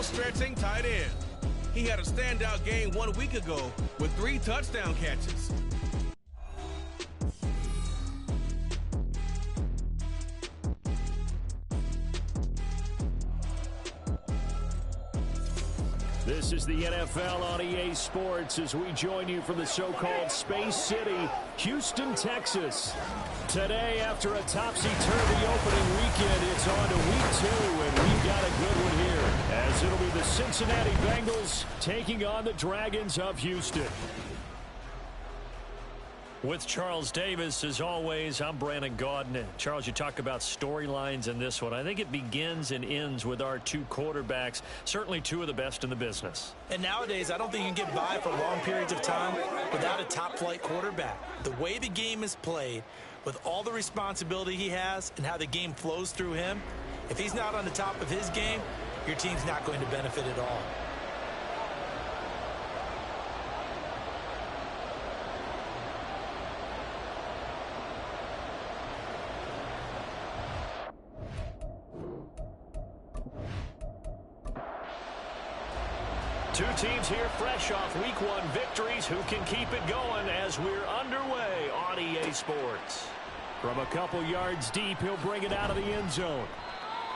stretching tight end. He had a standout game 1 week ago with 3 touchdown catches. This is the NFL on EA Sports as we join you from the so-called Space City, Houston, Texas. Today, after a topsy-turvy opening weekend, it's on to week 2, and we've got a good one here, as it'll be the Cincinnati Bengals taking on the Dragons of Houston. With Charles Davis, as always, I'm Brandon Gaudin. Charles, you talk about storylines in this one. I think it begins and ends with our 2 quarterbacks, certainly 2 of the best in the business. And nowadays, I don't think you can get by for long periods of time without a top-flight quarterback. The way the game is played, with all the responsibility he has and how the game flows through him, if he's not on the top of his game, your team's not going to benefit at all. Two teams here fresh off Week 1 victories. Who can keep it going as we're underway on EA Sports? From a couple yards deep, he'll bring it out of the end zone.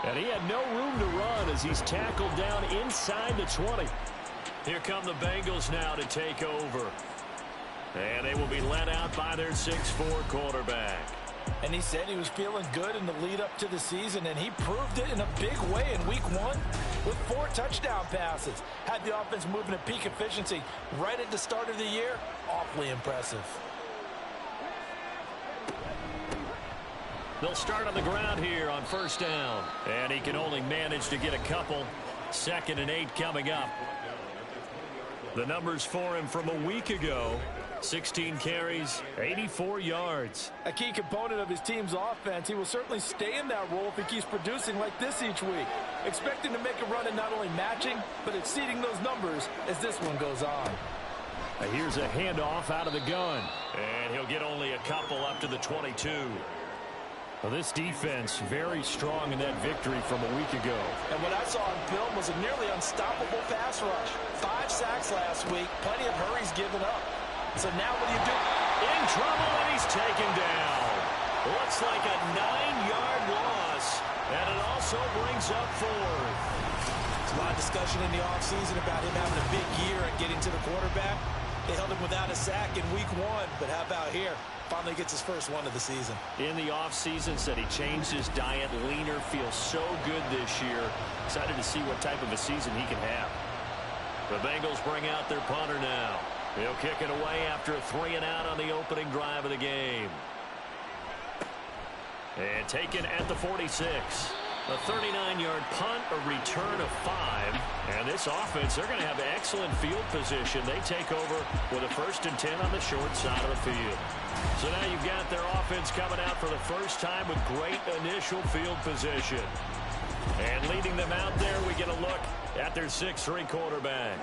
And he had no room to run as he's tackled down inside the 20. Here come the Bengals now to take over. And they will be led out by their 6'4" quarterback. And he said he was feeling good in the lead up to the season, and he proved it in a big way in Week 1 with 4 touchdown passes. Had the offense moving at peak efficiency right at the start of the year. Awfully impressive. They'll start on the ground here on first down. And he can only manage to get a couple. 2nd and 8 coming up. The numbers for him from a week ago. 16 carries, 84 yards. A key component of his team's offense. He will certainly stay in that role if he keeps producing like this each week. Expecting to make a run at not only matching, but exceeding those numbers as this one goes on. Here's a handoff out of the gun. And he'll get only a couple up to the 22. Well, this defense very strong in that victory from a week ago. And what I saw on film was a nearly unstoppable pass rush. 5 sacks last week, plenty of hurries given up. So now what do you do? In trouble, and he's taken down. Looks like a 9-yard loss, and it also brings up 4th. There's a lot of discussion in the offseason about him having a big year and getting to the quarterback. They held him without a sack in Week 1, but how about here? Finally gets his first one of the season. In the offseason, said he changed his diet, leaner, feels so good this year. Excited to see what type of a season he can have. The Bengals bring out their punter now. He'll kick it away after a 3-and-out on the opening drive of the game. And taken at the 46. A 39-yard punt, a return of 5. And this offense, they're going to have excellent field position. They take over with a 1st and 10 on the short side of the field. So now you've got their offense coming out for the first time with great initial field position. And leading them out there, we get a look at their 6'3" quarterback.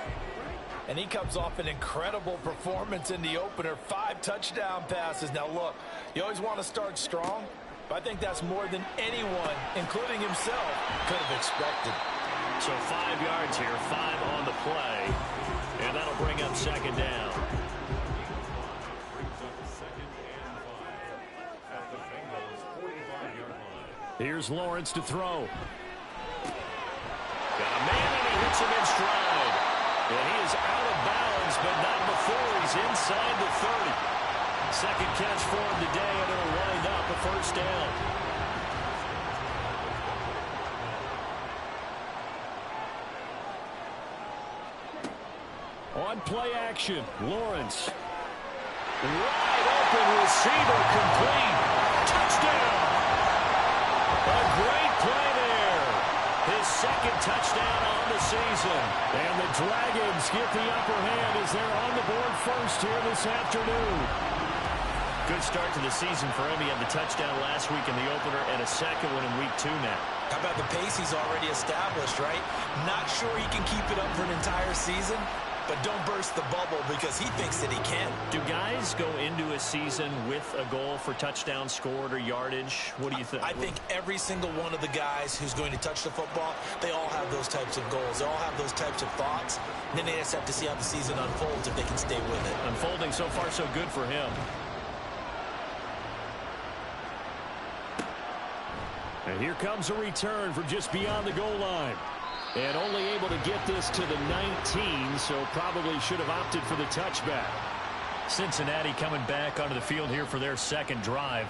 And he comes off an incredible performance in the opener. 5 touchdown passes. Now, look, you always want to start strong, but I think that's more than anyone, including himself, could have expected. So 5 yards here, 5 on the play, and that'll bring up 2nd down. Here's Lawrence to throw. Got a man, and he hits him in stride. And he is out of bounds, but not before he's inside the 30. 2nd catch for him today, and it'll wind up a 1st down. On play action, Lawrence. Wide open receiver, complete. Touchdown! A great play there. His 2nd touchdown on the season. And the Dragons get the upper hand as they're on the board first here this afternoon. Good start to the season for him. He had the touchdown last week in the opener and a 2nd one in Week 2 now. How about the pace he's already established, right? Not sure he can keep it up for an entire season, but don't burst the bubble because he thinks that he can. Do guys go into a season with a goal for touchdown scored or yardage? What do you think? I think every single one of the guys who's going to touch the football, they all have those types of goals. They all have those types of thoughts. And then they just have to see how the season unfolds if they can stay with it. Unfolding so far so good for him. And here comes a return from just beyond the goal line. And only able to get this to the 19, so probably should have opted for the touchback. Cincinnati coming back onto the field here for their second drive.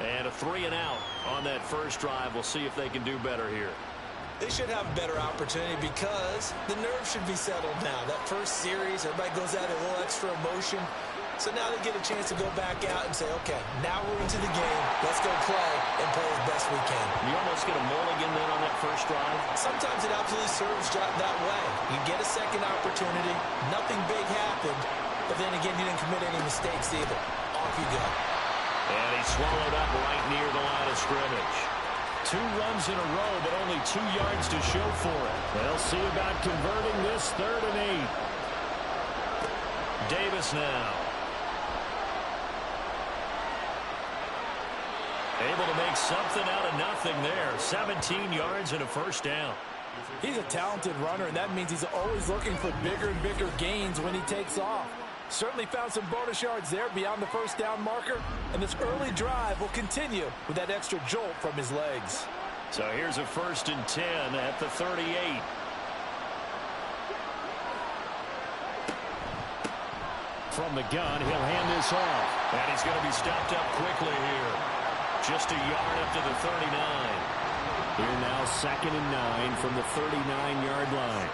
And a 3-and-out on that first drive. We'll see if they can do better here. They should have a better opportunity because the nerves should be settled now. That first series, everybody goes out a little extra emotion. So now they get a chance to go back out and say, okay, now we're into the game. Let's go play and play as best we can. You almost get a mulligan then on that first drive. Sometimes it absolutely serves that way. You get a second opportunity. Nothing big happened. But then again, you didn't commit any mistakes either. Off you go. And he swallowed up right near the line of scrimmage. 2 runs in a row, but only 2 yards to show for it. They'll see about converting this 3rd and 8. Davis now. Able to make something out of nothing there. 17 yards and a first down. He's a talented runner, and that means he's always looking for bigger and bigger gains when he takes off. Certainly found some bonus yards there beyond the first down marker, and this early drive will continue with that extra jolt from his legs. So here's a 1st and 10 at the 38. From the gun, he'll hand this off. And he's going to be stopped up quickly here. Just a yard up to the 39. Here now 2nd and 9 from the 39-yard line.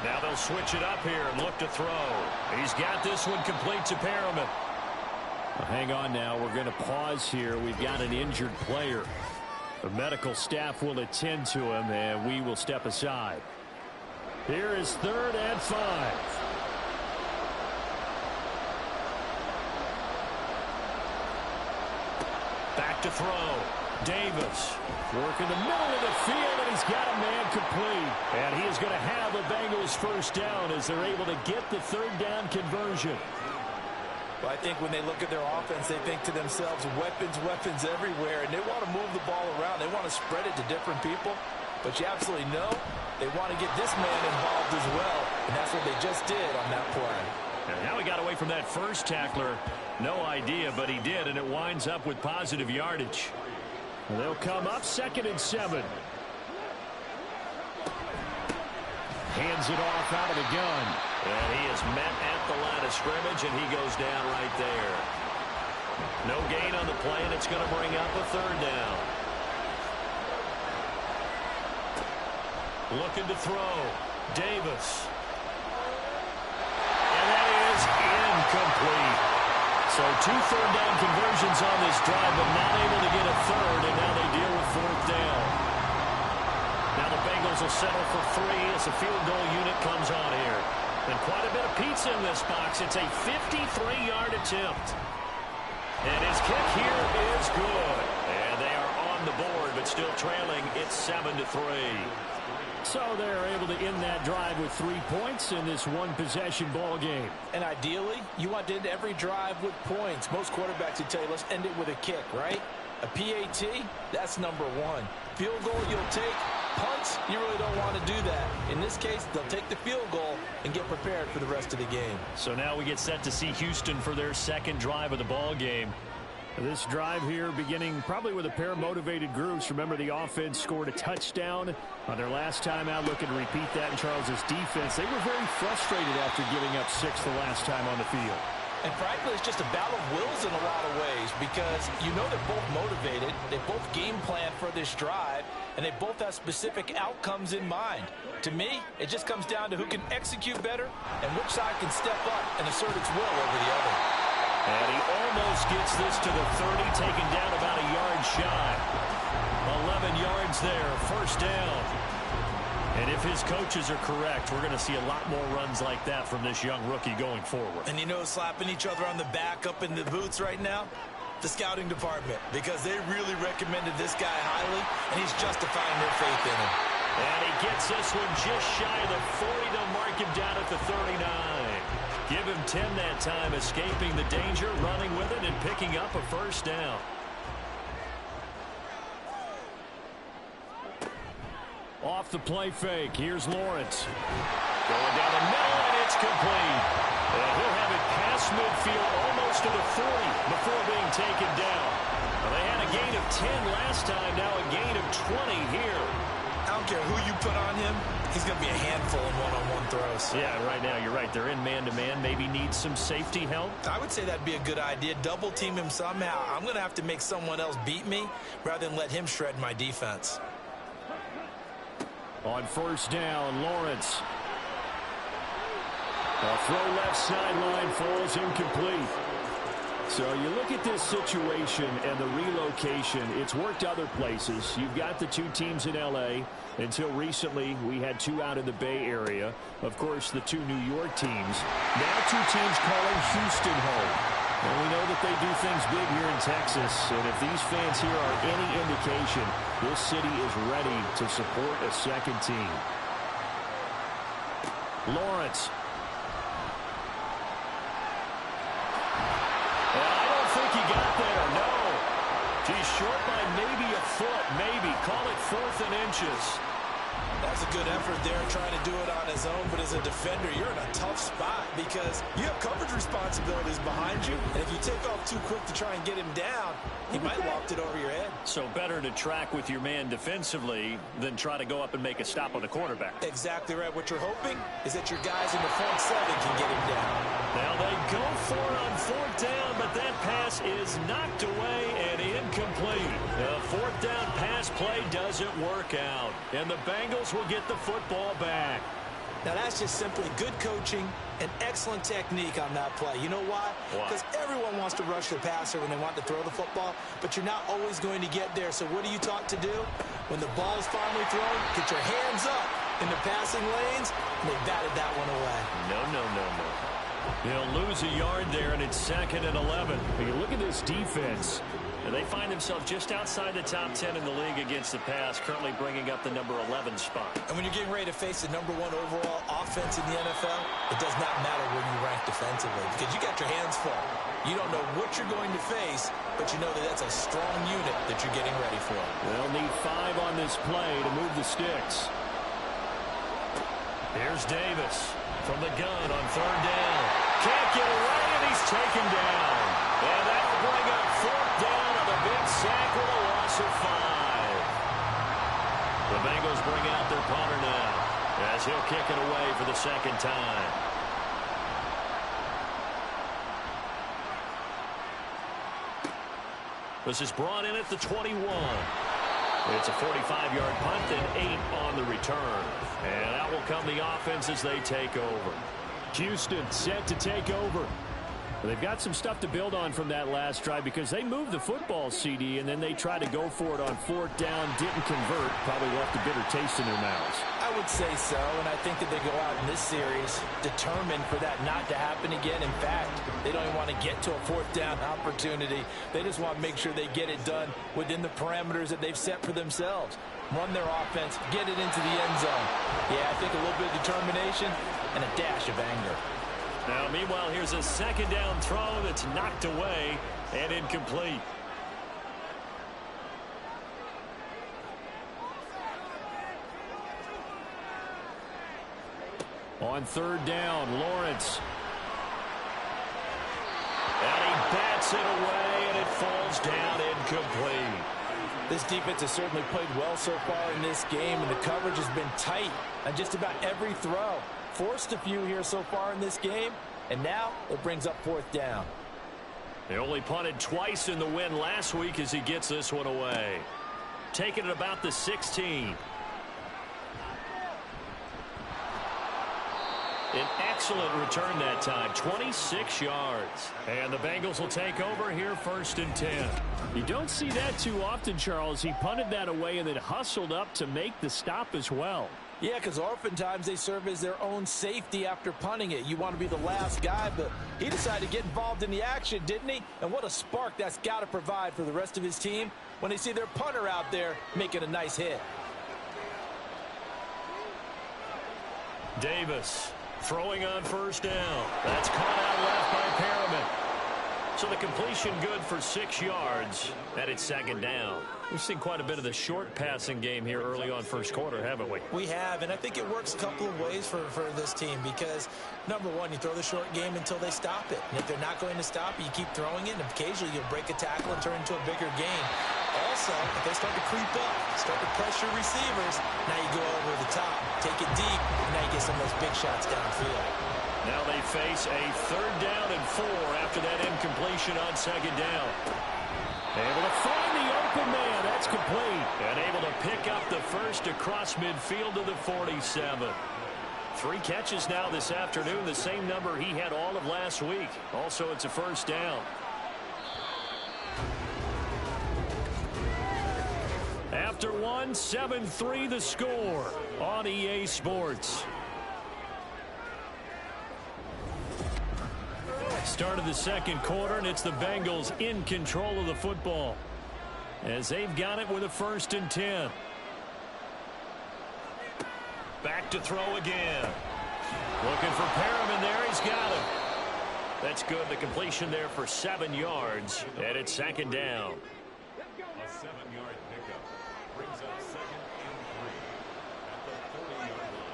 Now they'll switch it up here and look to throw. He's got this one complete to Perriman. Well, hang on now. We're going to pause here. We've got an injured player. The medical staff will attend to him, and we will step aside. Here is 3rd and 5. Back to throw. Davis. Work in the middle of the field, and he's got a man complete. And he is going to have a Bengals first down as they're able to get the 3rd down conversion. Well, I think when they look at their offense, they think to themselves, weapons, weapons everywhere, and they want to move the ball around. They want to spread it to different people. But you absolutely know they want to get this man involved as well, and that's what they just did on that play. And now he got away from that first tackler. No idea, but he did, and it winds up with positive yardage. They'll come up 2nd and 7. Hands it off out of the gun. And he is met at the line of scrimmage, and he goes down right there. No gain on the play, and it's going to bring up a 3rd down. Looking to throw. Davis. And that is incomplete. So 2 third down conversions on this drive, but not able to get a 3rd, and now they deal with 4th down. Now the Bengals will settle for 3 as the field goal unit comes on here. And quite a bit of pizza in this box. It's a 53-yard attempt. And his kick here is good. And they are on the board, but still trailing. It's 7-3. So they're able to end that drive with 3 points in this one-possession ball game. And ideally, you want to end every drive with points. Most quarterbacks would tell you, let's end it with a kick, right? A PAT, that's number 1. Field goal, you'll take. Punts, you really don't want to do that. In this case, they'll take the field goal and get prepared for the rest of the game. So now we get set to see Houston for their 2nd drive of the ball game. This drive here beginning probably with a pair of motivated groups. Remember, the offense scored a touchdown on their last time out. Looking to repeat that in Charles's defense. They were very frustrated after giving up 6 the last time on the field. And frankly, it's just a battle of wills in a lot of ways because you know they're both motivated. They both game plan for this drive, and they both have specific outcomes in mind. To me, it just comes down to who can execute better and which side can step up and assert its will over the other. And he almost gets this to the 30, taken down about a yard shy. 11 yards there, 1st down. And if his coaches are correct, we're going to see a lot more runs like that from this young rookie going forward. And you know, slapping each other on the back up in the boots right now? The scouting department, because they really recommended this guy highly, and he's justifying their faith in him. And he gets this one just shy of the 40. They'll mark him down at the 39. Give him 10 that time, escaping the danger, running with it, and picking up a first down. Off the play fake, here's Lawrence. Going down the middle, and it's complete. And he'll have it past midfield, almost to the 40, before being taken down. Well, they had a gain of 10 last time, now a gain of 20 here. I don't care who you put on him, he's going to be a handful in one-on-one throws. Yeah, right now, you're right. They're in man-to-man, maybe need some safety help. I would say that'd be a good idea. Double team him somehow. I'm going to have to make someone else beat me rather than let him shred my defense. On first down, Lawrence. A throw left sideline falls incomplete. So you look at this situation and the relocation. It's worked other places. You've got the two teams in L.A. Until recently, we had two out in the Bay Area. Of course, the two New York teams. Now two teams calling Houston home. And we know that they do things big here in Texas. And if these fans here are any indication, this city is ready to support a second team. Lawrence. And I don't think he got there, no. He's short by maybe a foot, maybe. Call it 4th and inches. That's a good effort there, trying to do it on his own. But as a defender, you're in a tough spot because you have coverage responsibilities behind you. And if you take off too quick to try and get him down, he might loft it over your head. So better to track with your man defensively than try to go up and make a stop on the quarterback. Exactly right. What you're hoping is that your guys in the front seven can get him down. Now they go for it on 4th down, but that pass is knocked away and incomplete. The 4th down pass play doesn't work out, and the Bengals will get the football back. Now that's just simply good coaching and excellent technique on that play. You know why? Because everyone wants to rush the passer when they want to throw the football, but you're not always going to get there. So what are you taught to do? When the ball is finally thrown, get your hands up in the passing lanes, and they batted that one away. No, no, no, no. He'll lose a yard there, and it's 2nd and 11. When you look at this defense, and they find themselves just outside the top 10 in the league against the pass, currently bringing up the number 11 spot. And when you're getting ready to face the number 1 overall offense in the NFL, it does not matter where you rank defensively because you got your hands full. You don't know what you're going to face, but you know that that's a strong unit that you're getting ready for. They'll need 5 on this play to move the sticks. Here's Davis from the gun on 3rd down. Can't get away, and he's taken down. And that'll bring up 4th down on a big sack with a loss of 5. The Bengals bring out their punter now as he'll kick it away for the 2nd time. This is brought in at the 21. It's a 45-yard punt and 8 on the return. And out will come the offense as they take over. Houston set to take over. They've got some stuff to build on from that last drive because they moved the football, CD, and then they tried to go for it on 4th down, didn't convert, probably left a bitter taste in their mouths. I would say so, and I think that they go out in this series determined for that not to happen again. In fact, they don't even want to get to a 4th down opportunity. They just want to make sure they get it done within the parameters that they've set for themselves. Run their offense, get it into the end zone. Yeah, I think a little bit of determination and a dash of anger. Now, meanwhile, here's a 2nd down throw that's knocked away and incomplete. On 3rd down, Lawrence. And he bats it away, and it falls down incomplete. This defense has certainly played well so far in this game, and the coverage has been tight on just about every throw. Forced a few here so far in this game, and now it brings up 4th down. They only punted twice in the win last week as he gets this one away. Taking it about the 16. An excellent return that time, 26 yards. And the Bengals will take over here 1st and 10. You don't see that too often, Charles. He punted that away and then hustled up to make the stop as well. Yeah, because oftentimes they serve as their own safety after punting it. You want to be the last guy, but he decided to get involved in the action, didn't he? And what a spark that's got to provide for the rest of his team when they see their punter out there making a nice hit. Davis throwing on first down. That's caught out left by Perriman. So the completion good for 6 yards, and it's second down. We've seen quite a bit of the short passing game here early on first quarter, haven't we? We have, and I think it works a couple of ways for this team because, number one, you throw the short game until they stop it. And if they're not going to stop it, you keep throwing it, and occasionally you'll break a tackle and turn it into a bigger game. Also, if they start to creep up, start to pressure receivers, now you go over the top, take it deep, and now you get some of those big shots downfield. Now they face a 3rd down and 4 after that incompletion on second down. Able to find the open man. That's complete. And able to pick up the first across midfield to the 47. 3 catches now this afternoon, the same number he had all of last week. Also, it's a first down. After 1, 7-3 the score on EA Sports. Start of the second quarter, and it's the Bengals in control of the football as they've got it with a 1st and 10. Back to throw again. Looking for Perriman there. He's got him. That's good. The completion there for 7 yards, and it's second down. A 7-yard pickup brings up 2nd and 3 at the 40-yard line.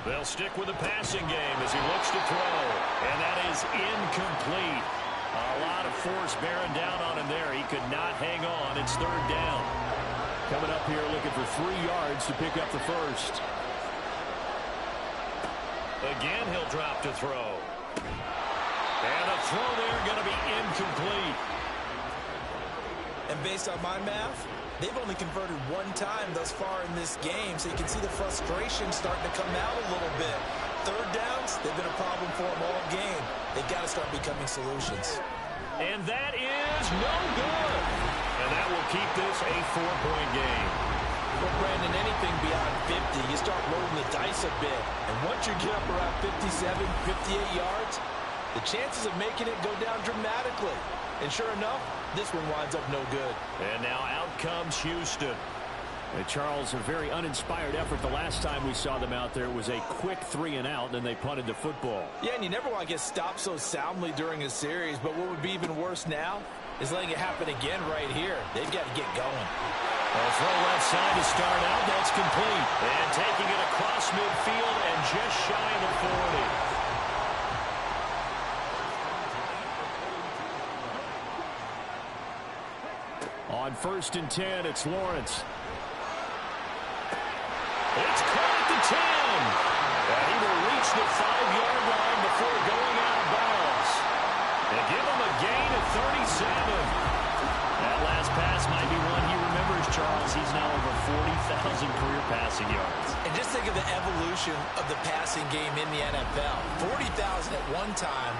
They'll stick with the passing game as he looks to throw. And that is incomplete. A lot of force bearing down on him there. He could not hang on. It's 3rd down. Coming up here looking for 3 yards to pick up the first. Again, he'll drop to throw. And a throw there going to be incomplete. And based on my math, they've only converted 1 time thus far in this game, so you can see the frustration starting to come out a little bit. 3rd downs, they've been a problem for them all game. They've got to start becoming solutions. And that is no good. And that will keep this a 4-point game. Well, Brandon, anything beyond 50, you start rolling the dice a bit. And once you get up around 57, 58 yards, the chances of making it go down dramatically. And sure enough, this one winds up no good. And now out comes Houston. Charles, a very uninspired effort. The last time we saw them out there, it was a quick 3 and out, and they punted the football. Yeah, and you never want to get stopped so soundly during a series, but what would be even worse now is letting it happen again right here. They've got to get going. A throw left side to start out. That's complete. And taking it across midfield and just shy of the 40. On 1st and 10, it's Lawrence. It's caught at the 10. And he will reach the 5-yard line before going out of bounds. They give him a gain of 37. That last pass might be one he remembers, Charles. He's now over 40,000 career passing yards. And just think of the evolution of the passing game in the NFL. 40,000 at one time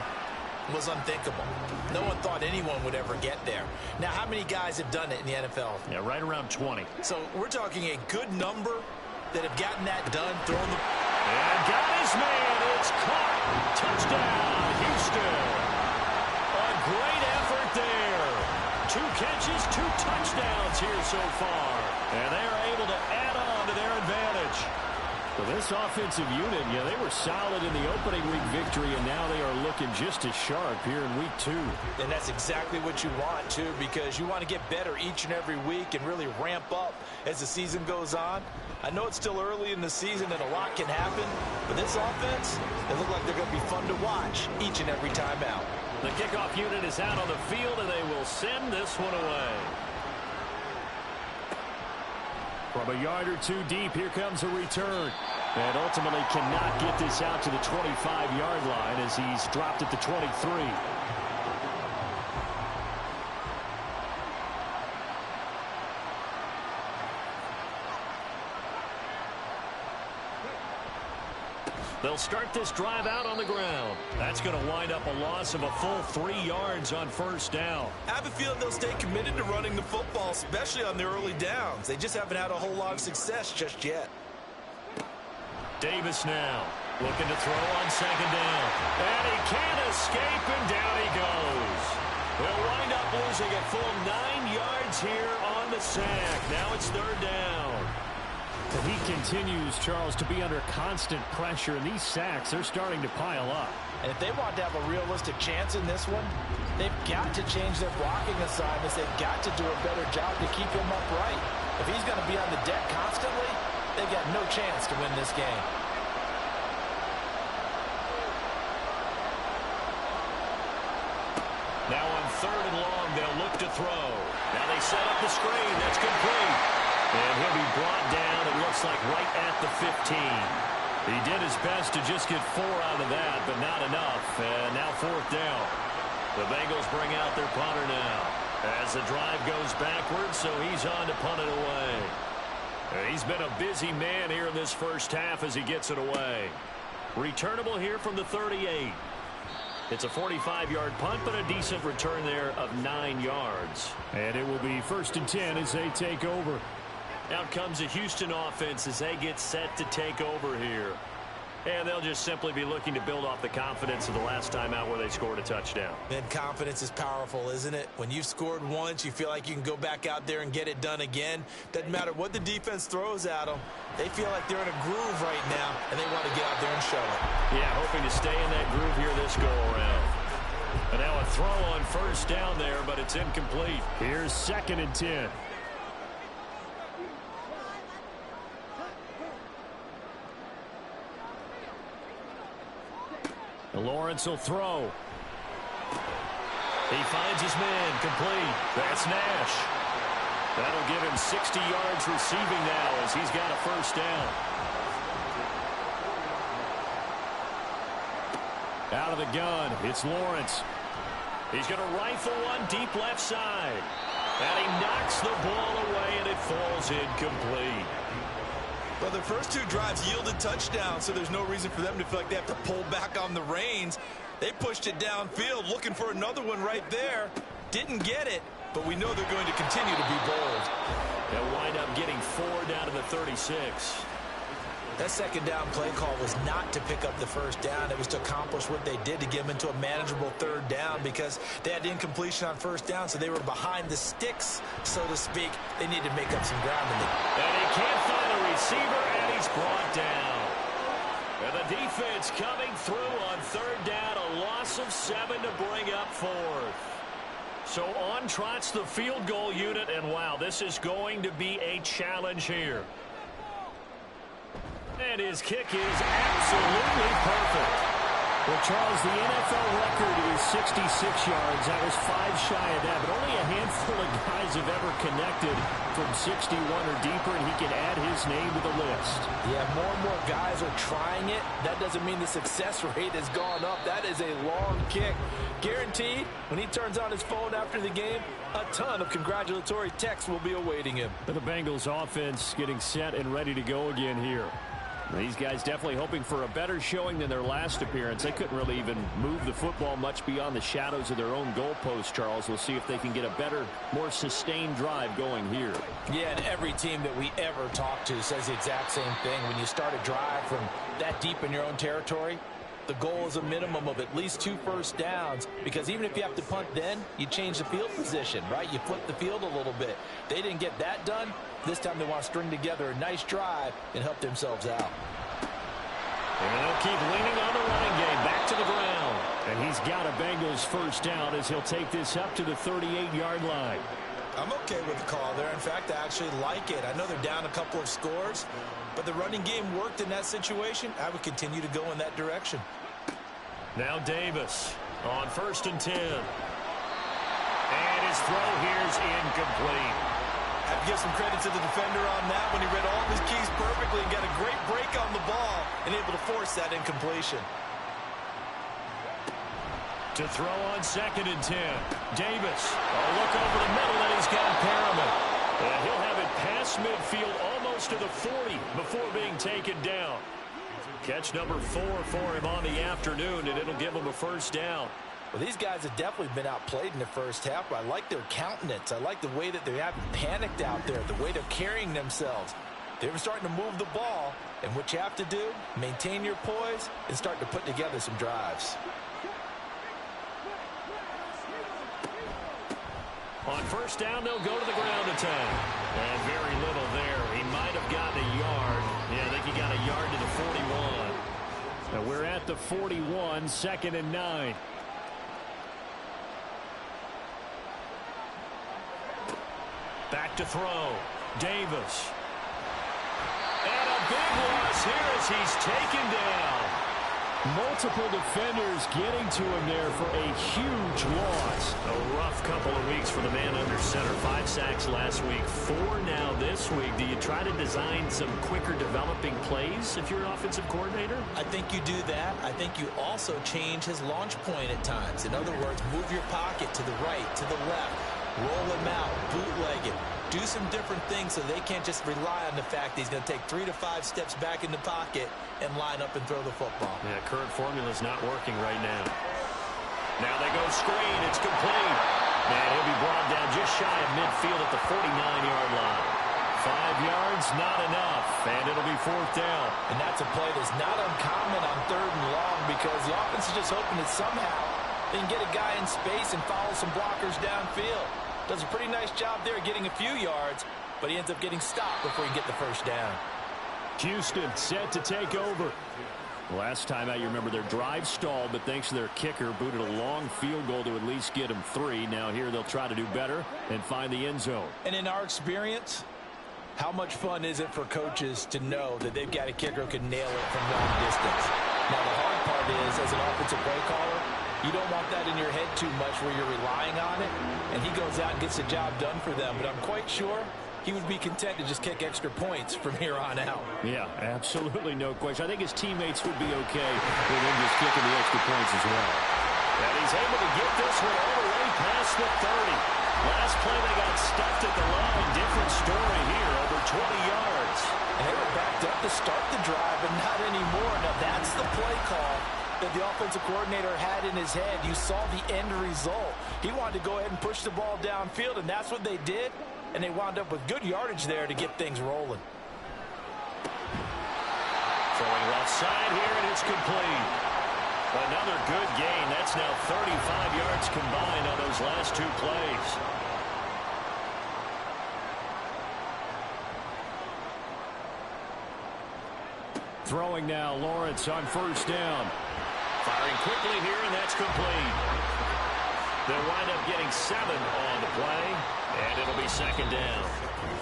was unthinkable. No one thought anyone would ever get there. Now, how many guys have done it in the NFL? Yeah, right around 20. So we're talking a good number that have gotten that done, thrown the... And got his man. It's caught. Touchdown, Houston. A great effort there. 2 catches, 2 touchdowns here so far. And they are able to add on to their advantage. Well, this offensive unit, yeah, they were solid in the opening week victory, and now they are looking just as sharp here in week 2. And that's exactly what you want, too, because you want to get better each and every week and really ramp up as the season goes on. I know it's still early in the season and a lot can happen, but this offense, they look like they're going to be fun to watch each and every time out. The kickoff unit is out on the field, and they will send this one away. From a yard or 2 deep, here comes a return. And ultimately cannot get this out to the 25-yard line as he's dropped at the 23. They'll start this drive out on the ground. That's going to wind up a loss of a full 3 yards on first down. I have a feeling they'll stay committed to running the football, especially on the early downs. They just haven't had a whole lot of success just yet. Davis now looking to throw on second down. And he can't escape, and down he goes. They'll wind up losing a full 9 yards here on the sack. Now it's third down. And he continues, Charles, to be under constant pressure, and these sacks are starting to pile up. And if they want to have a realistic chance in this one, they've got to change their blocking assignments. They've got to do a better job to keep him upright. If he's going to be on the deck constantly, they've got no chance to win this game. Now on 3rd and long, they'll look to throw. Now they set up the screen. That's complete. And he'll be brought down, it looks like, right at the 15. He did his best to just get 4 out of that, but not enough. And now 4th down. The Bengals bring out their punter now as the drive goes backwards, so he's on to punt it away. And he's been a busy man here in this first half as he gets it away. Returnable here from the 38. It's a 45-yard punt, but a decent return there of 9 yards. And it will be 1st and 10 as they take over. Out comes the Houston offense as they get set to take over here. And they'll just simply be looking to build off the confidence of the last time out where they scored a touchdown. And confidence is powerful, isn't it? When you've scored once, you feel like you can go back out there and get it done again. Doesn't matter what the defense throws at them. They feel like they're in a groove right now, and they want to get out there and show it. Yeah, hoping to stay in that groove here this go-around. And now a throw on 1st down there, but it's incomplete. Here's 2nd and 10. Lawrence will throw. He finds his man, complete. That's Nash. That'll give him 60 yards receiving now as he's got a 1st down. Out of the gun, it's Lawrence. He's going to rifle one deep left side. And he knocks the ball away, and it falls incomplete. Well, their first 2 drives yielded touchdowns, so there's no reason for them to feel like they have to pull back on the reins. They pushed it downfield, looking for another one right there. Didn't get it, but we know they're going to continue to be bold. They'll wind up getting 4 down to the 36. That 2nd down play call was not to pick up the 1st down. It was to accomplish what they did to get them into a manageable 3rd down because they had incompletion on 1st down, so they were behind the sticks, so to speak. They needed to make up some ground. And he can't find a receiver, and he's brought down. And the defense coming through on 3rd down, a loss of 7 to bring up 4th. So on trots the field goal unit, and wow, this is going to be a challenge here. And his kick is absolutely perfect. Well, Charles, the NFL record is 66 yards. That was 5 shy of that, but only a handful of guys have ever connected from 61 or deeper, and he can add his name to the list. Yeah, more and more guys are trying it. That doesn't mean the success rate has gone up. That is a long kick. Guaranteed, when he turns on his phone after the game, a ton of congratulatory texts will be awaiting him. But the Bengals offense getting set and ready to go again here. These guys definitely hoping for a better showing than their last appearance. They couldn't really even move the football much beyond the shadows of their own goalpost, Charles. We'll see if they can get a better, more sustained drive going here. Yeah, and every team that we ever talk to says the exact same thing. When you start a drive from that deep in your own territory, the goal is a minimum of at least 2 first downs, because even if you have to punt then, you change the field position, right? You flip the field a little bit. They didn't get that done. This time they want to string together a nice drive and help themselves out. And they'll keep leaning on the running game back to the ground. And he's got a Bengals 1st down as he'll take this up to the 38-yard line. I'm okay with the call there. In fact, I actually like it. I know they're down a couple of scores, but the running game worked in that situation. I would continue to go in that direction. Now Davis on 1st and 10. And his throw here is incomplete. I have to give some credit to the defender on that when he read all of his keys perfectly and got a great break on the ball and able to force that incompletion. To throw on 2nd and 10. Davis, a look over the middle, and he's got Perriman. And he'll have it past midfield almost to the 40 before being taken down. Catch number 4 for him on the afternoon, and it'll give him a 1st down. Well, these guys have definitely been outplayed in the first half, but I like their countenance. I like the way that they haven't panicked out there, the way they're carrying themselves. They're starting to move the ball, and what you have to do, maintain your poise and start to put together some drives. On 1st down, they'll go to the ground attack. And very little there. He might have gotten a yard. at the 41, 2nd and 9. Back to throw. Davis. And a big loss here as he's taken down. Multiple defenders getting to him there for a huge loss. A rough couple of weeks for the man under center. 5 sacks last week, 4 now this week. Do you try to design some quicker developing plays if you're an offensive coordinator? I think you do that. I think you also change his launch point at times. In other words, move your pocket to the right, to the left. Roll him out, bootleg it. Do some different things so they can't just rely on the fact that he's going to take 3 to 5 steps back in the pocket and line up and throw the football. Yeah, current formula is not working right now. Now they go screen. It's complete. And he'll be brought down just shy of midfield at the 49-yard line. 5 yards, not enough. And it'll be 4th down. And that's a play that's not uncommon on 3rd and long because the offense is just hoping that somehow they can get a guy in space and follow some blockers downfield. Does a pretty nice job there getting a few yards, but he ends up getting stopped before he can get the first down. Houston set to take over. Last time out, you remember their drive stalled, but thanks to their kicker, booted a long field goal to at least get them 3. Now here they'll try to do better and find the end zone. And in our experience, how much fun is it for coaches to know that they've got a kicker who can nail it from long distance? Now the hard part is, as an offensive play caller, you don't want that in your head too much where you're relying on it, and he goes out and gets the job done for them. But I'm quite sure he would be content to just kick extra points from here on out. Yeah, absolutely no question. I think his teammates would be okay with him just kicking the extra points as well. And he's able to get this one all the way past the 30. Last play they got stuffed at the line. Different story here, over 20 yards. And they were backed up to start the drive, but not anymore. Now that's the play call that the offensive coordinator had in his head. You saw the end result. He wanted to go ahead and push the ball downfield, and that's what they did. And they wound up with good yardage there to get things rolling. Throwing left side here, and it's complete. Another good gain. That's now 35 yards combined on those last 2 plays. Throwing now, Lawrence on 1st down. Firing quickly here, and that's complete. They'll wind up getting 7 on the play, and it'll be 2nd down.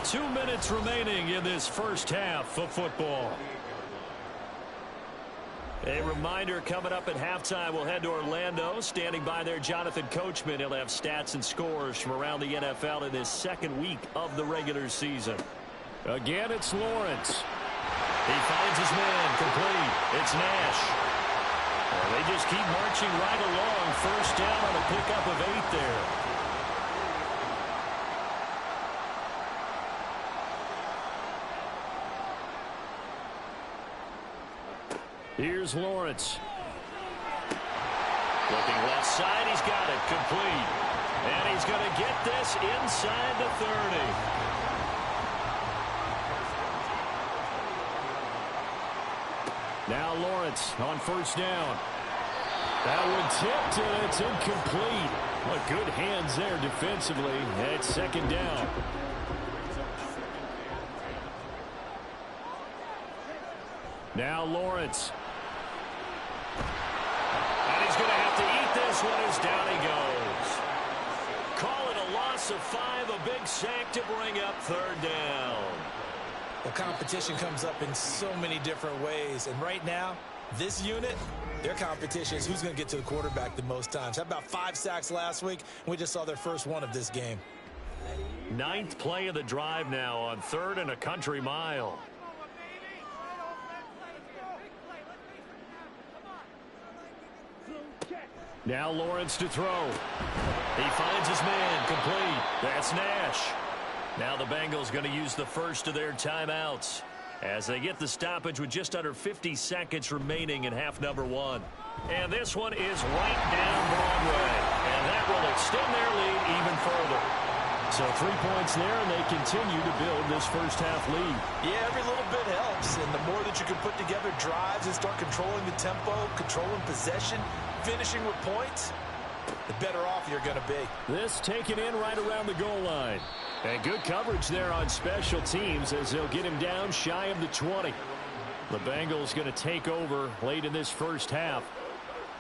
2 minutes remaining in this first half of football. A reminder, coming up at halftime, we'll head to Orlando. Standing by there, Jonathan Coachman. He'll have stats and scores from around the NFL in this 2nd week of the regular season. Again, it's Lawrence. He finds his man, complete. It's Nash. Well, they just keep marching right along. 1st down on a pickup of 8 there. Here's Lawrence. Looking left side, he's got it, complete. And he's going to get this inside the 30. Now Lawrence on 1st down. That one tipped, and it's incomplete. Well, good hands there defensively. It's 2nd down. Now Lawrence. And he's going to have to eat this one as down he goes. Call it a loss of 5, a big sack to bring up 3rd down. Well, competition comes up in so many different ways. And right now, this unit, their competition is who's going to get to the quarterback the most times. How about 5 sacks last week? We just saw their first one of this game. 9th play of the drive now on 3rd and a country mile. Now Lawrence to throw. He finds his man, complete. That's Nash. Now the Bengals going to use the first of their timeouts as they get the stoppage with just under 50 seconds remaining in half number 1. And this one is right down Broadway. And that will extend their lead even further. So 3 points there, and they continue to build this first half lead. Yeah, every little bit helps. And the more that you can put together drives and start controlling the tempo, controlling possession, finishing with points, the better off you're going to be. This taken in right around the goal line. And good coverage there on special teams as they'll get him down shy of the 20. The Bengals going to take over late in this first half.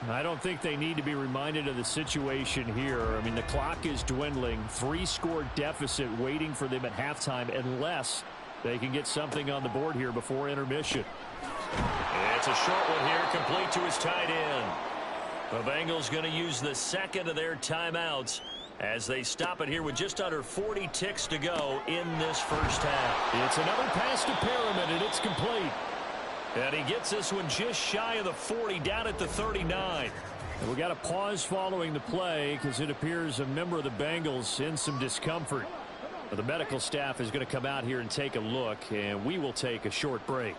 I don't think they need to be reminded of the situation here. I mean, the clock is dwindling. 3-score deficit waiting for them at halftime unless they can get something on the board here before intermission. It's a short one here, complete to his tight end. The Bengals going to use the second of their timeouts as they stop it here with just under 40 ticks to go in this first half. It's another pass to Perriman, and it's complete. And he gets this one just shy of the 40, down at the 39. And we got a pause following the play because it appears a member of the Bengals in some discomfort. The medical staff is going to come out here and take a look, and we will take a short break.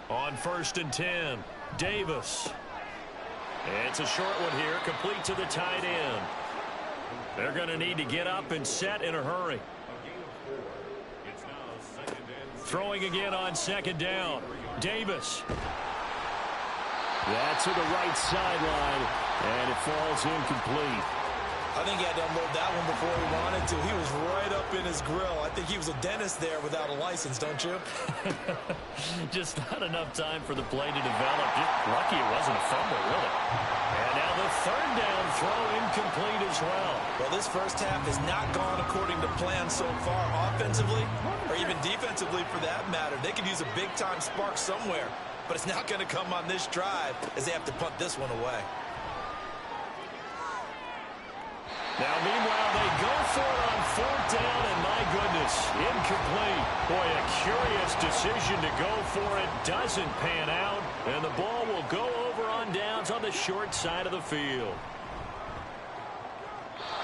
On 1st and 10, Davis. It's a short one here, complete to the tight end. They're going to need to get up and set in a hurry. Throwing again on 2nd down. Davis. That's to the right sideline, and it falls incomplete. I think he had to unload that one before he wanted to. He was right up in his grill. I think he was a dentist there without a license, don't you? Just not enough time for the play to develop. Just lucky it wasn't a fumble, really. And now the 3rd down throw incomplete as well. Well, this first half has not gone according to plan so far offensively, or even defensively for that matter. They could use a big-time spark somewhere, but it's not going to come on this drive as they have to punt this one away. Now, meanwhile, they go for it on 4th down, and my goodness, incomplete. Boy, a curious decision to go for it. Doesn't pan out, and the ball will go over on downs on the short side of the field.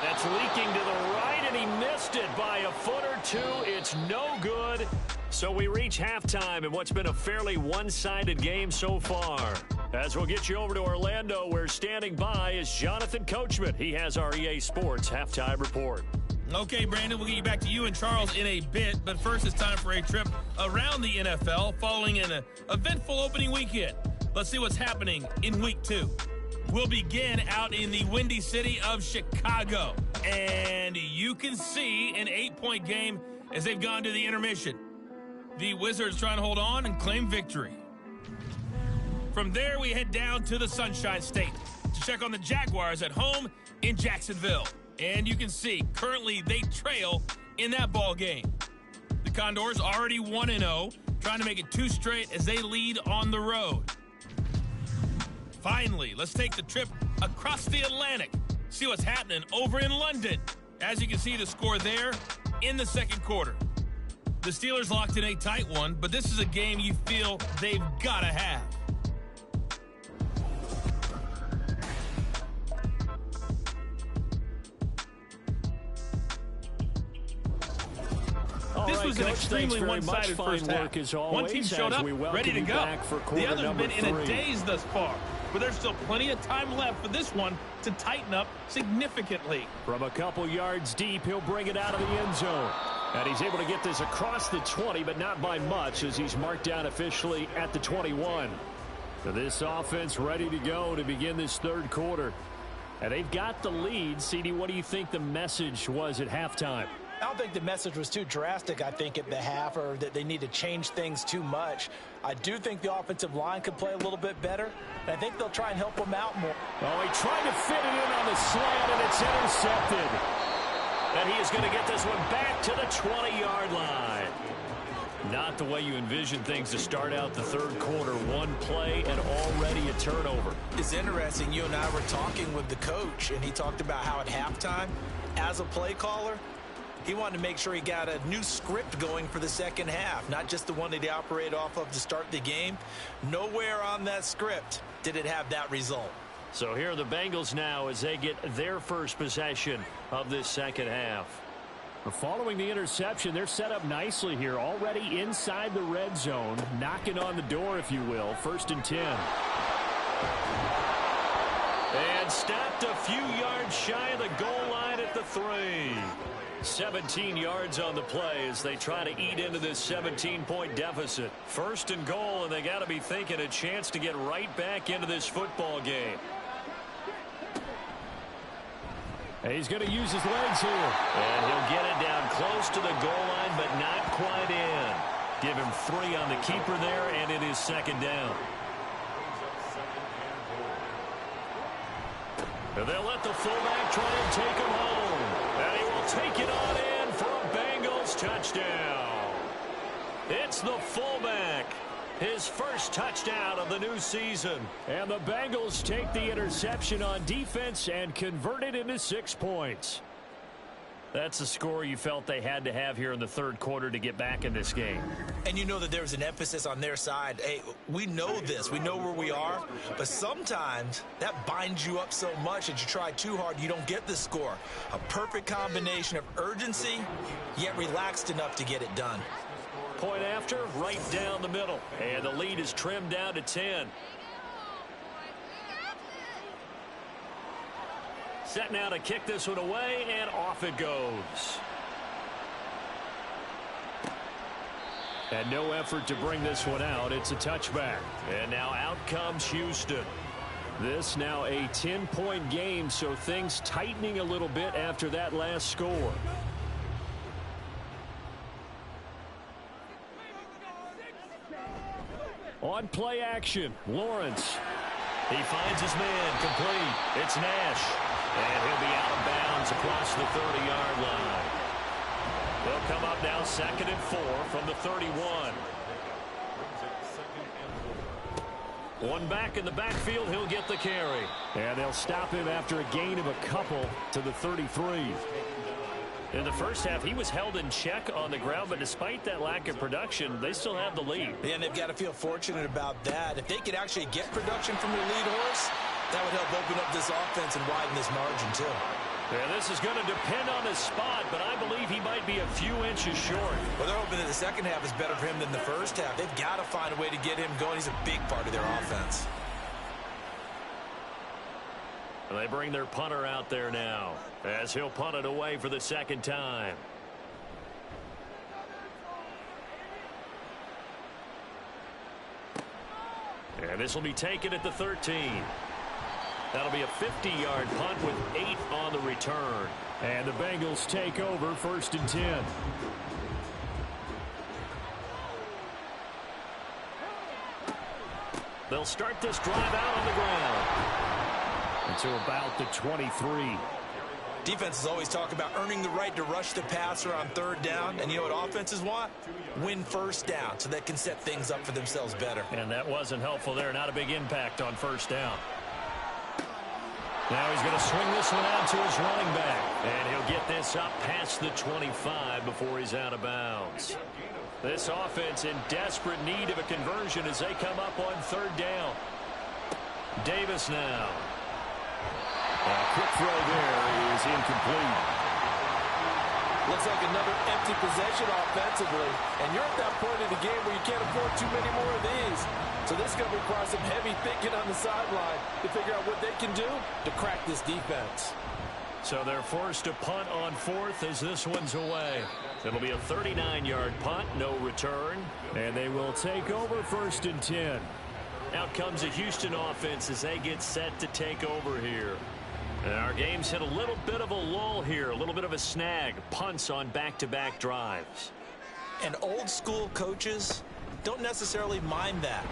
That's leaking to the right, and he missed it by a foot or two. It's no good. So we reach halftime in what's been a fairly one-sided game so far. As we'll get you over to Orlando, where standing by is Jonathan Coachman. He has our EA Sports Halftime Report. Okay, Brandon, we'll get you back to you and Charles in a bit. But first, it's time for a trip around the NFL following an eventful opening weekend. Let's see what's happening in Week 2. We'll begin out in the windy city of Chicago. And you can see an 8-point game as they've gone to the intermission. The Wizards trying to hold on and claim victory. From there, we head down to the Sunshine State to check on the Jaguars at home in Jacksonville. And you can see, currently, they trail in that ball game. The Condors already 1-0, trying to make it 2 straight as they lead on the road. Finally, let's take the trip across the Atlantic, see what's happening over in London. As you can see, the score there in the 2nd quarter. The Steelers locked in a tight one, but this is a game you feel they've got to have. This was an extremely one-sided first half. One team showed up, ready to go. The other's been in a daze thus far, but there's still plenty of time left for this one to tighten up significantly. From a couple yards deep, he'll bring it out of the end zone. And he's able to get this across the 20, but not by much, as he's marked down officially at the 21. So this offense ready to go to begin this 3rd quarter. And they've got the lead. CD, what do you think the message was at halftime? I don't think the message was too drastic, I think, at the half, or that they need to change things too much. I do think the offensive line could play a little bit better, and I think they'll try and help them out more. Oh, he tried to fit it in on the slant, and it's intercepted. And he is going to get this one back to the 20-yard line. Not the way you envision things to start out the 3rd quarter. One play and already a turnover. It's interesting. You and I were talking with the coach, and he talked about how at halftime, as a play caller, he wanted to make sure he got a new script going for the 2nd half, not just the one that he operated off of to start the game. Nowhere on that script did it have that result. So here are the Bengals now as they get their first possession of this 2nd half. Following the interception, they're set up nicely here, already inside the red zone, knocking on the door, if you will. 1st and 10. And stopped a few yards shy of the goal line at the 3. 17 yards on the play as they try to eat into this 17-point deficit. 1st and goal, and they got to be thinking a chance to get right back into this football game. And he's going to use his legs here. And he'll get it down close to the goal line, but not quite in. Give him 3 on the keeper there, and it is second down. And they'll let the fullback try and take him home. And he will take it on in for a Bengals touchdown. It's the fullback. His first touchdown of the new season. And the Bengals take the interception on defense and convert it into 6 points. That's the score you felt they had to have here in the third quarter to get back in this game. And you know that there was an emphasis on their side. Hey, we know this. We know where we are. But sometimes that binds you up so much that you try too hard, you don't get the score. A perfect combination of urgency, yet relaxed enough to get it done. Point after, right down the middle. And the lead is trimmed down to 10. Set now to kick this one away, and off it goes. And no effort to bring this one out. It's a touchback. And now out comes Houston. This now a 10-point game, so things tightening a little bit after that last score. On play action, Lawrence. He finds his man, complete. It's Nash. And he'll be out of bounds across the 30-yard line. They'll come up now 2nd and 4 from the 31. One back in the backfield, he'll get the carry. And they'll stop him after a gain of a couple to the 33. In the first half, he was held in check on the ground, but despite that lack of production, they still have the lead. Yeah, and they've got to feel fortunate about that. If they could actually get production from their lead horse, that would help open up this offense and widen this margin, too. Yeah, this is going to depend on his spot, but I believe he might be a few inches short. Well, they're hoping that the second half is better for him than the first half. They've got to find a way to get him going. He's a big part of their offense. They bring their punter out there now as he'll punt it away for the second time. And this will be taken at the 13. That'll be a 50-yard punt with 8 on the return. And the Bengals take over 1st and 10. They'll start this drive out on the ground. To about the 23. Defenses always talk about earning the right to rush the passer on 3rd down. And you know what offenses want? Win 1st down so they can set things up for themselves better. And that wasn't helpful there. Not a big impact on 1st down. Now he's going to swing this one out to his running back. And he'll get this up past the 25 before he's out of bounds. This offense in desperate need of a conversion as they come up on 3rd down. Davis now. Quick throw there is incomplete. Looks like another empty possession offensively. And you're at that point in the game where you can't afford too many more of these. So this is going to require some heavy thinking on the sideline to figure out what they can do to crack this defense. So they're forced to punt on 4th as this one's away. It'll be a 39-yard punt, no return. And they will take over 1st and 10. Out comes the Houston offense as they get set to take over here. And our game's hit a little bit of a lull here, a little bit of a snag. Punts on back-to-back drives. And old school coaches don't necessarily mind that.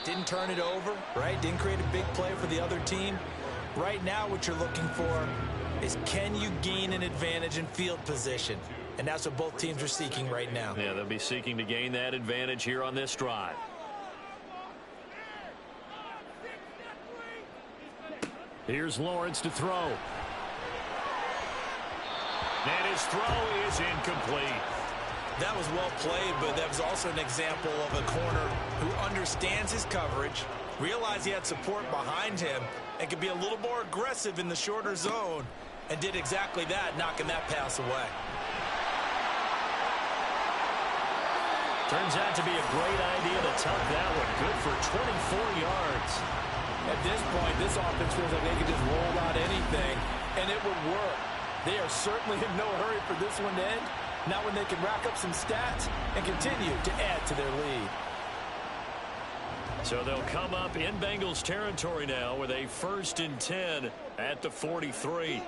Didn't turn it over, right? Didn't create a big play for the other team. Right now what you're looking for is can you gain an advantage in field position? And that's what both teams are seeking right now. Yeah, they'll be seeking to gain that advantage here on this drive. Here's Lawrence to throw. And his throw is incomplete. That was well played, but that was also an example of a corner who understands his coverage, realized he had support behind him, and could be a little more aggressive in the shorter zone, and did exactly that, knocking that pass away. Turns out to be a great idea to tuck that one. Good for 24 yards. At this point, this offense feels like they could just roll out anything, and it would work. They are certainly in no hurry for this one to end. Not when they can rack up some stats and continue to add to their lead. So they'll come up in Bengals territory now with a 1st and 10 at the 43.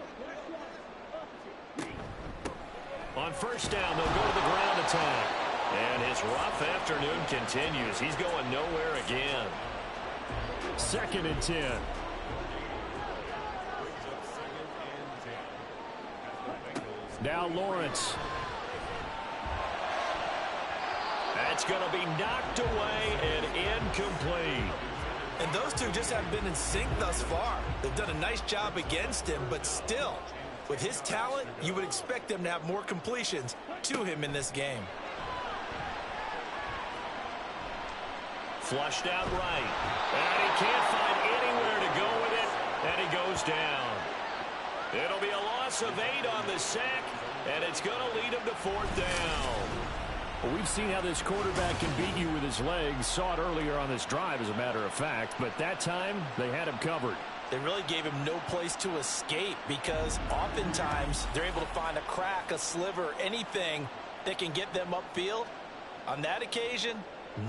On On first down, they'll go to the ground attack. And his rough afternoon continues. He's going nowhere again. 2nd and 10. Now Lawrence. That's going to be knocked away and incomplete. And those two just haven't been in sync thus far. They've done a nice job against him, but still, with his talent, you would expect them to have more completions to him in this game. Flushed out right. And he can't find anywhere to go with it, and he goes down. It'll be a loss of 8 on the sack, and it's going to lead him to 4th down. Well, we've seen how this quarterback can beat you with his legs. Saw it earlier on this drive, as a matter of fact. But that time, they had him covered. They really gave him no place to escape because oftentimes they're able to find a crack, a sliver, anything that can get them upfield. On that occasion,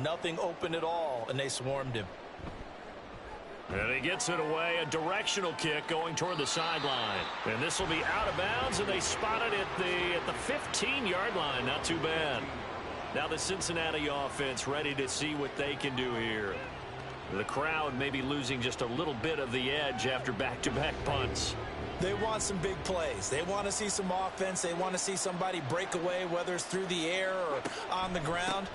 nothing open at all, and they swarmed him. And he gets it away, a directional kick going toward the sideline. And this will be out of bounds, and they spot it at the 15-yard line. Not too bad. Now the Cincinnati offense ready to see what they can do here. The crowd may be losing just a little bit of the edge after back-to-back punts. They want some big plays. They want to see some offense. They want to see somebody break away, whether it's through the air or on the ground.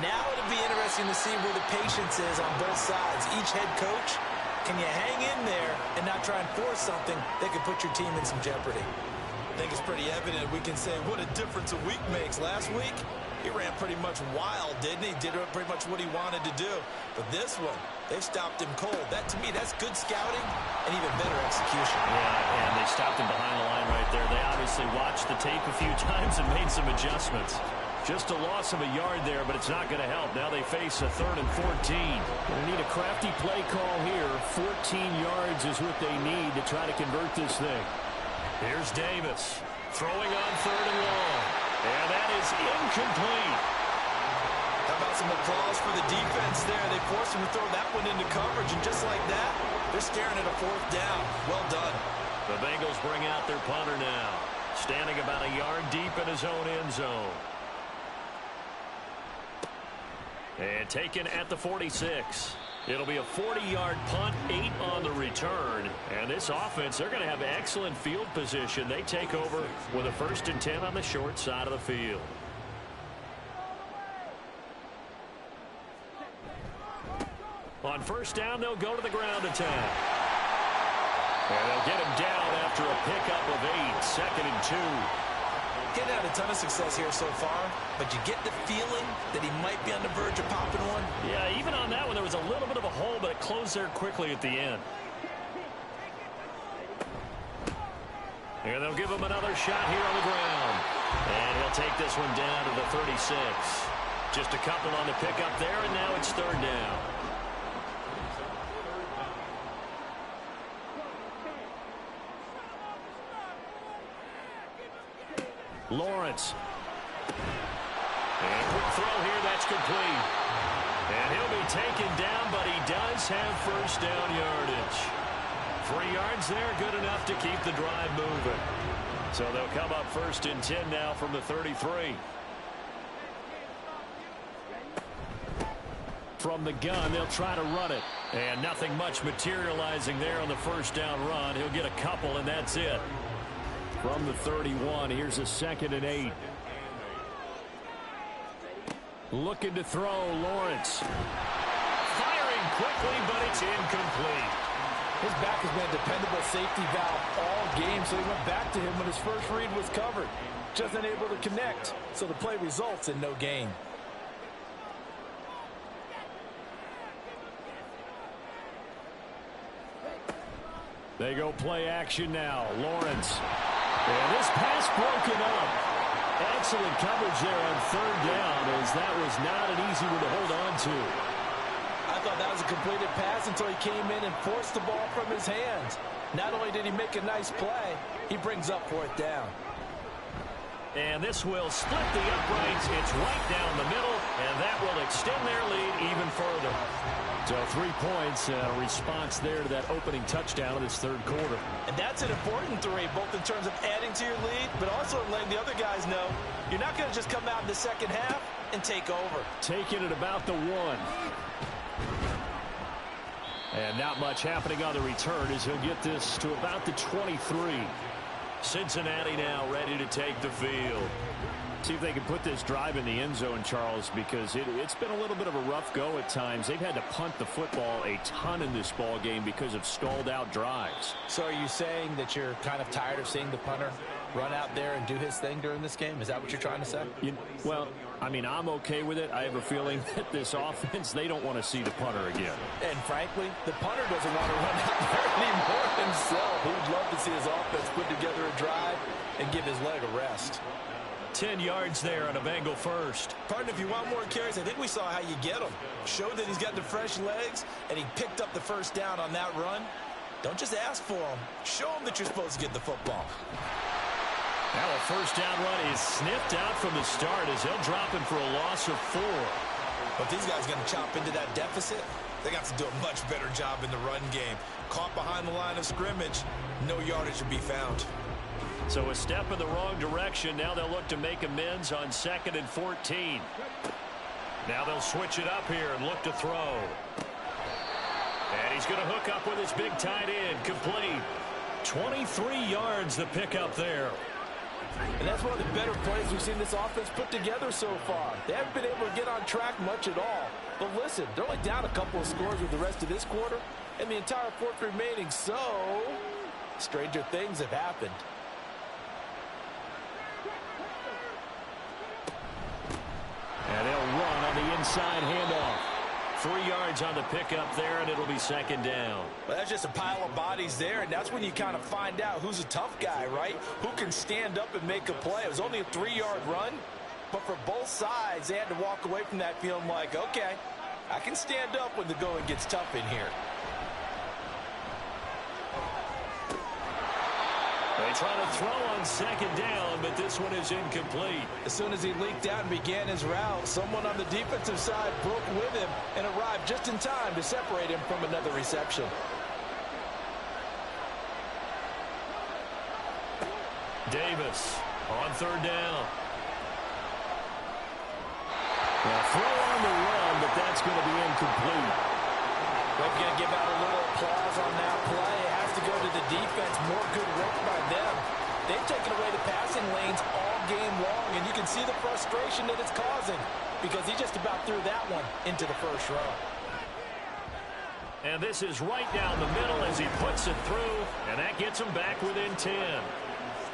Now it'll be interesting to see where the patience is on both sides. Each head coach, can you hang in there and not try and force something that could put your team in some jeopardy? I think it's pretty evident. We can say what a difference a week makes. Last week, he ran pretty much wild, didn't he? Did pretty much what he wanted to do. But this one, they've stopped him cold. That, to me, that's good scouting and even better execution. Yeah, and they stopped him behind the line right there. They obviously watched the tape a few times and made some adjustments. Just a loss of a yard there, but it's not going to help. Now they face a 3rd and 14. They need a crafty play call here. 14 yards is what they need to try to convert this thing. Here's Davis throwing on 3rd and long. And that is incomplete. How about some applause for the defense there? They forced him to throw that one into coverage, and just like that, they're staring at a 4th down. Well done. The Bengals bring out their punter now, standing about a yard deep in his own end zone. And taken at the 46. It'll be a 40-yard punt, 8 on the return. And this offense, they're going to have excellent field position. They take over with a 1st and 10 on the short side of the field. On first down, they'll go to the ground attack. And they'll get him down after a pickup of 8, 2nd and 2. Getting had a ton of success here so far, but you get the feeling that he might be on the verge of popping one. Yeah, even on that one, there was a little bit of a hole, but it closed there quickly at the end. And they'll give him another shot here on the ground. And he'll take this one down to the 36. Just a couple on the pickup there, and now it's 3rd down. Lawrence. And quick throw here, that's complete. And he'll be taken down, but he does have 1st down yardage. 3 yards there, good enough to keep the drive moving. So they'll come up 1st and 10 now from the 33. From the gun, they'll try to run it. And nothing much materializing there on the 1st down run. He'll get a couple, and that's it. From the 31, here's a 2nd and 8. Looking to throw, Lawrence. Firing quickly, but it's incomplete. His back has been a dependable safety valve all game, so he went back to him when his first read was covered. Just unable to connect, so the play results in no gain. They go play action now. Lawrence. And this pass broken up. Excellent coverage there on 3rd down, as that was not an easy one to hold on to. I thought that was a completed pass until he came in and forced the ball from his hands. Not only did he make a nice play, he brings up 4th down. And this will split the uprights. It's right down the middle, And that will extend their lead even further. So 3 points, a response there to that opening touchdown in this third quarter. And that's an important 3, both in terms of adding to your lead, but also letting the other guys know you're not going to just come out in the second half and take over. Taking it about the 1. And not much happening on the return as he'll get this to about the 23. Cincinnati now ready to take the field. See if they can put this drive in the end zone, Charles, because it's been a little bit of a rough go at times. They've had to punt the football a ton in this ball game because of stalled out drives. So are you saying that you're kind of tired of seeing the punter run out there and do his thing during this game? Is that what you're trying to say? Well, I mean, I'm okay with it. I have a feeling that this offense, they don't want to see the punter again. And frankly, the punter doesn't want to run out there anymore himself. He'd love to see his offense put together a drive and give his leg a rest. 10 yards there on a Bengal first. Partner, if you want more carries, I think we saw how you get them. Showed that he's got the fresh legs, and he picked up the first down on that run. Don't just ask for them. Show them that you're supposed to get the football. Now a first down run is sniffed out from the start as he'll drop him for a loss of 4. But these guys going to chop into that deficit, they got to do a much better job in the run game. Caught behind the line of scrimmage, no yardage to be found. So a step in the wrong direction. Now they'll look to make amends on 2nd and 14. Now they'll switch it up here and look to throw. And he's going to hook up with his big tight end. Complete. 23 yards the pickup there. And that's one of the better plays we've seen this offense put together so far. They haven't been able to get on track much at all. But listen, they're only down a couple of scores with the rest of this quarter and the entire fourth remaining. So stranger things have happened. And they'll run on the inside handoff. 3 yards on the pickup there, and it'll be 2nd down. Well, that's just a pile of bodies there, and that's when you kind of find out who's a tough guy, right? Who can stand up and make a play. It was only a 3-yard run, but for both sides, they had to walk away from that feeling like, okay, I can stand up when the going gets tough in here. They try to throw on 2nd down, but this one is incomplete. As soon as he leaked out and began his route, someone on the defensive side broke with him and arrived just in time to separate him from another reception. Davis on 3rd down. Well, throw on the run, but that's going to be incomplete. We're going to give out a little applause on that play. It has to go to the defense. More good work by them. They've taken away the passing lanes all game long, and you can see the frustration that it's causing because he just about threw that one into the first row. And this is right down the middle as he puts it through, and that gets him back within 10.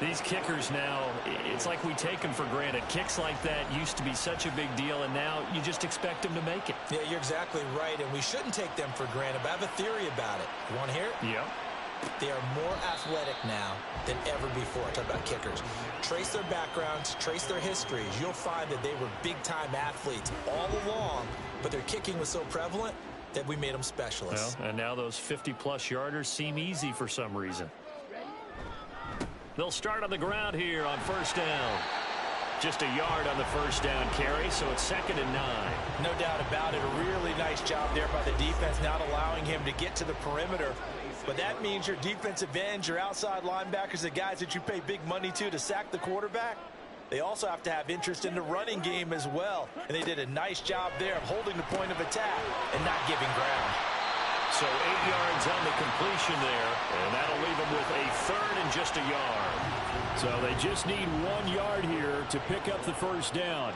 These kickers now, it's like we take them for granted. Kicks like that used to be such a big deal, and now you just expect them to make it. Yeah, you're exactly right, and we shouldn't take them for granted, but I have a theory about it. You want to hear it? Yeah. They are more athletic now than ever before. I talk about kickers. Trace their backgrounds, trace their histories. You'll find that they were big-time athletes all along, but their kicking was so prevalent that we made them specialists. Well, and now those 50-plus yarders seem easy for some reason. They'll start on the ground here on 1st down. Just a yard on the 1st down carry, so it's 2nd and 9. No doubt about it. A really nice job there by the defense, not allowing him to get to the perimeter. But that means your defensive ends, your outside linebackers, the guys that you pay big money to sack the quarterback, they also have to have interest in the running game as well. And they did a nice job there of holding the point of attack and not giving ground. So 8 yards on the completion there, and that'll leave them with a 3rd and just a yard. So they just need 1 yard here to pick up the 1st down.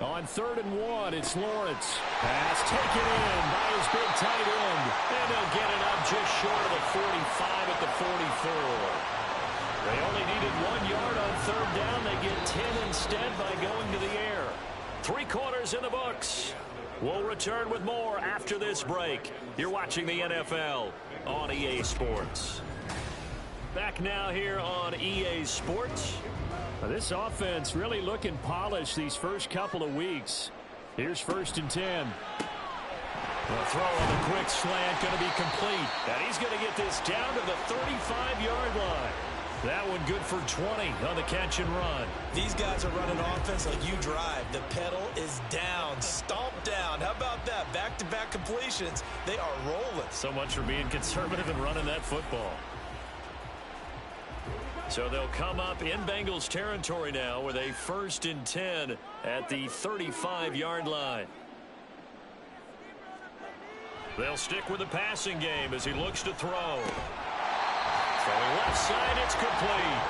On 3rd and 1, it's Lawrence. Pass taken in by his big tight end. And they'll get it up just short of the 45 at the 44. They only needed 1 yard on 3rd down. They get 10 instead by going to the air. 3 quarters in the books. We'll return with more after this break. You're watching the NFL on EA Sports. Back now here on EA Sports. This offense really looking polished these first couple of weeks. Here's 1st and 10. The throw on the quick slant going to be complete. And he's going to get this down to the 35-yard line. That one good for 20 on the catch and run. These guys are running offense like you drive. The pedal is down, stomped down. How about that? Back-to-back completions. They are rolling. So much for being conservative and running that football. So they'll come up in Bengals territory now with a 1st and 10 at the 35-yard line. They'll stick with the passing game as he looks to throw. Throwing left side, it's complete.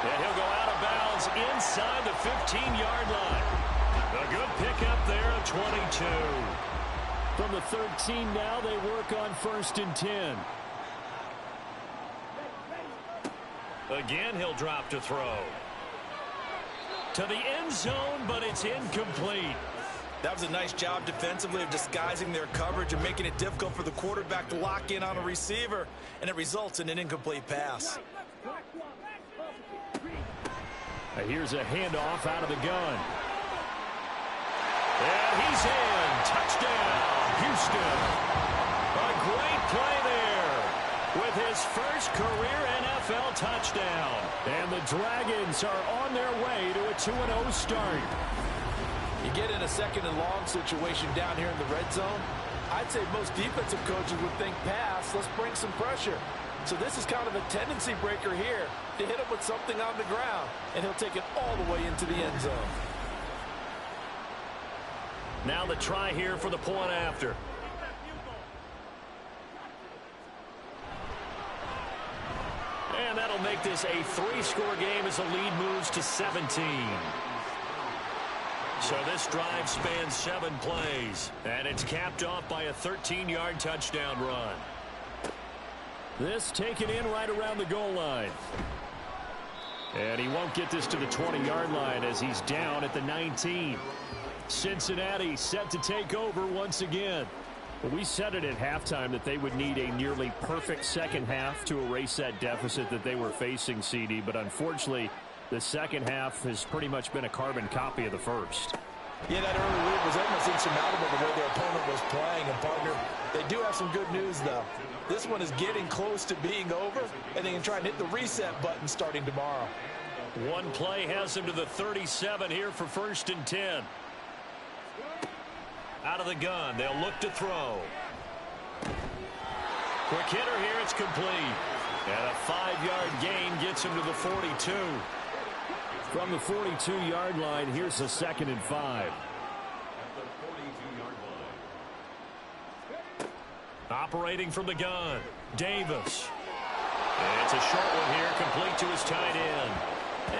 And he'll go out of bounds inside the 15-yard line. A good pickup there at 22. From the 13 now, they work on 1st and 10. Again, he'll drop to throw. To the end zone, but it's incomplete. That was a nice job defensively of disguising their coverage and making it difficult for the quarterback to lock in on a receiver, and it results in an incomplete pass. Here's a handoff out of the gun. And he's in. Touchdown, Houston. A great play there with his first career NFL touchdown. And the Dragons are on their way to a 2-0 start. You get in a 2nd and long situation down here in the red zone, I'd say most defensive coaches would think pass, let's bring some pressure. So this is kind of a tendency breaker here to hit him with something on the ground, and he'll take it all the way into the end zone. Now the try here for the point after. And that'll make this a 3-score game as the lead moves to 17. So this drive spans 7 plays, and it's capped off by a 13-yard touchdown run. This taken in right around the goal line. And he won't get this to the 20-yard line as he's down at the 19. Cincinnati set to take over once again. Well, we said it at halftime that they would need a nearly perfect second half to erase that deficit that they were facing, CD, but unfortunately, the second half has pretty much been a carbon copy of the first. Yeah, that early lead was almost insurmountable the way their opponent was playing. And, partner, they do have some good news, though. This one is getting close to being over, and they can try and hit the reset button starting tomorrow. One play has them to the 37 here for 1st and 10. Out of the gun, they'll look to throw. Quick hitter here, it's complete. And a 5-yard gain gets him to the 42. From the 42-yard line, here's a 2nd and 5. Operating from the gun, Davis. And it's a short one here, complete to his tight end.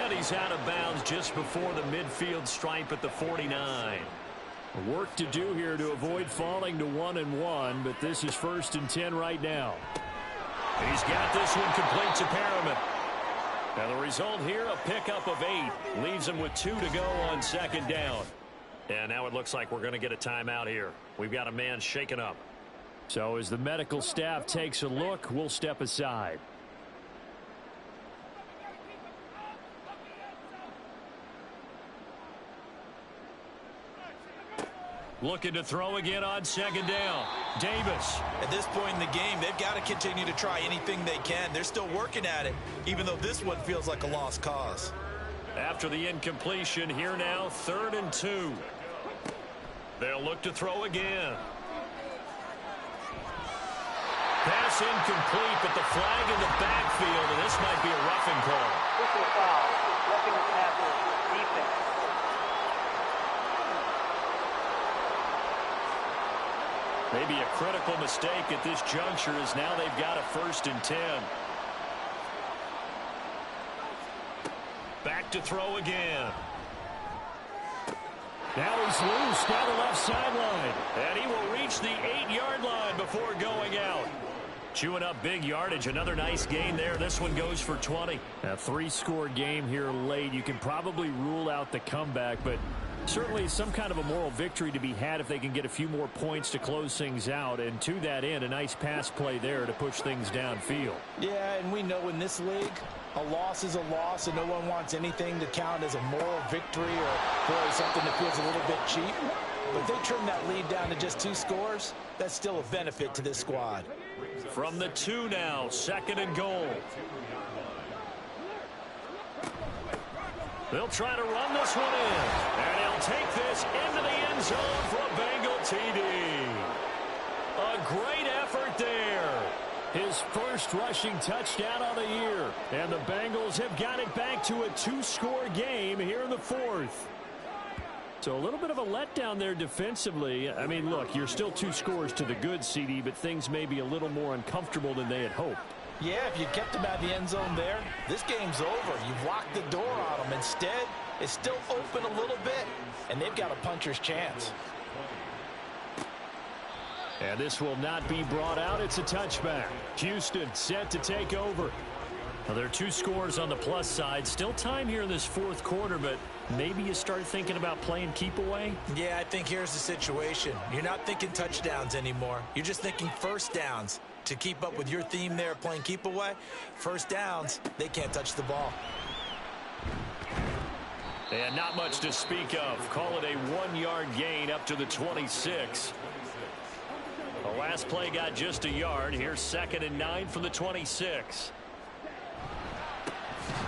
And he's out of bounds just before the midfield stripe at the 49. Work to do here to avoid falling to 1-1, but this is 1st and 10 right now. He's got this one complete to Perriman. Now the result here, a pickup of 8. Leaves him with 2 to go on 2nd down. And now it looks like we're going to get a timeout here. We've got a man shaken up. So as the medical staff takes a look, we'll step aside. Looking to throw again on 2nd down. Davis. At this point in the game, they've got to continue to try anything they can. They're still working at it, even though this one feels like a lost cause. After the incompletion, here now, 3rd and 2. They'll look to throw again. Pass incomplete, but the flag in the backfield, and this might be a roughing call. Whistle foul, roughing the passer, defense. Maybe a critical mistake at this juncture as now they've got a 1st and 10. Back to throw again. Now he's loose down the left sideline. And he will reach the 8-yard line before going out. Chewing up big yardage. Another nice gain there. This one goes for 20. A 3-score game here late. You can probably rule out the comeback, but certainly some kind of a moral victory to be had if they can get a few more points to close things out. And to that end, a nice pass play there to push things downfield. Yeah, and we know in this league, a loss is a loss, and no one wants anything to count as a moral victory or, boy, something that feels a little bit cheap. But if they trim that lead down to just 2 scores, that's still a benefit to this squad. From the 2 now, 2nd and goal. They'll try to run this one in. And he'll take this into the end zone for a Bengal TD. A great effort there. His first rushing touchdown of the year. And the Bengals have got it back to a 2-score game here in the fourth. So a little bit of a letdown there defensively. I mean, look, you're still 2 scores to the good, CD, but things may be a little more uncomfortable than they had hoped. Yeah, if you kept him out of the end zone there, this game's over. You've locked the door on him. Instead, it's still open a little bit, and they've got a puncher's chance. And this will not be brought out. It's a touchback. Houston set to take over. Now, there are 2 scores on the plus side. Still time here in this fourth quarter, but maybe you start thinking about playing keep away? Yeah, I think here's the situation. You're not thinking touchdowns anymore. You're just thinking first downs. To keep up with your theme there, playing keep away, first downs, they can't touch the ball. And not much to speak of. Call it a 1-yard gain up to the 26. The last play got just a yard. Here's 2nd and 9 from the 26.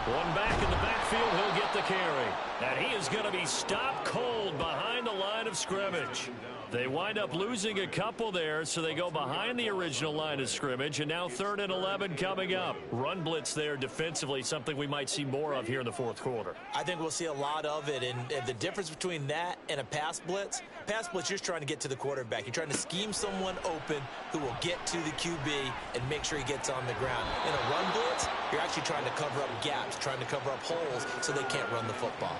One back in the backfield. He'll get the carry. And he is going to be stopped cold behind the line of scrimmage. They wind up losing a couple there, so they go behind the original line of scrimmage, and now 3rd and 11 coming up. Run blitz there defensively, something we might see more of here in the fourth quarter. I think we'll see a lot of it, and the difference between that and a pass blitz, you're just trying to get to the quarterback. You're trying to scheme someone open who will get to the QB and make sure he gets on the ground. In a run blitz, you're actually trying to cover up gaps, trying to cover up holes so they can't run the football.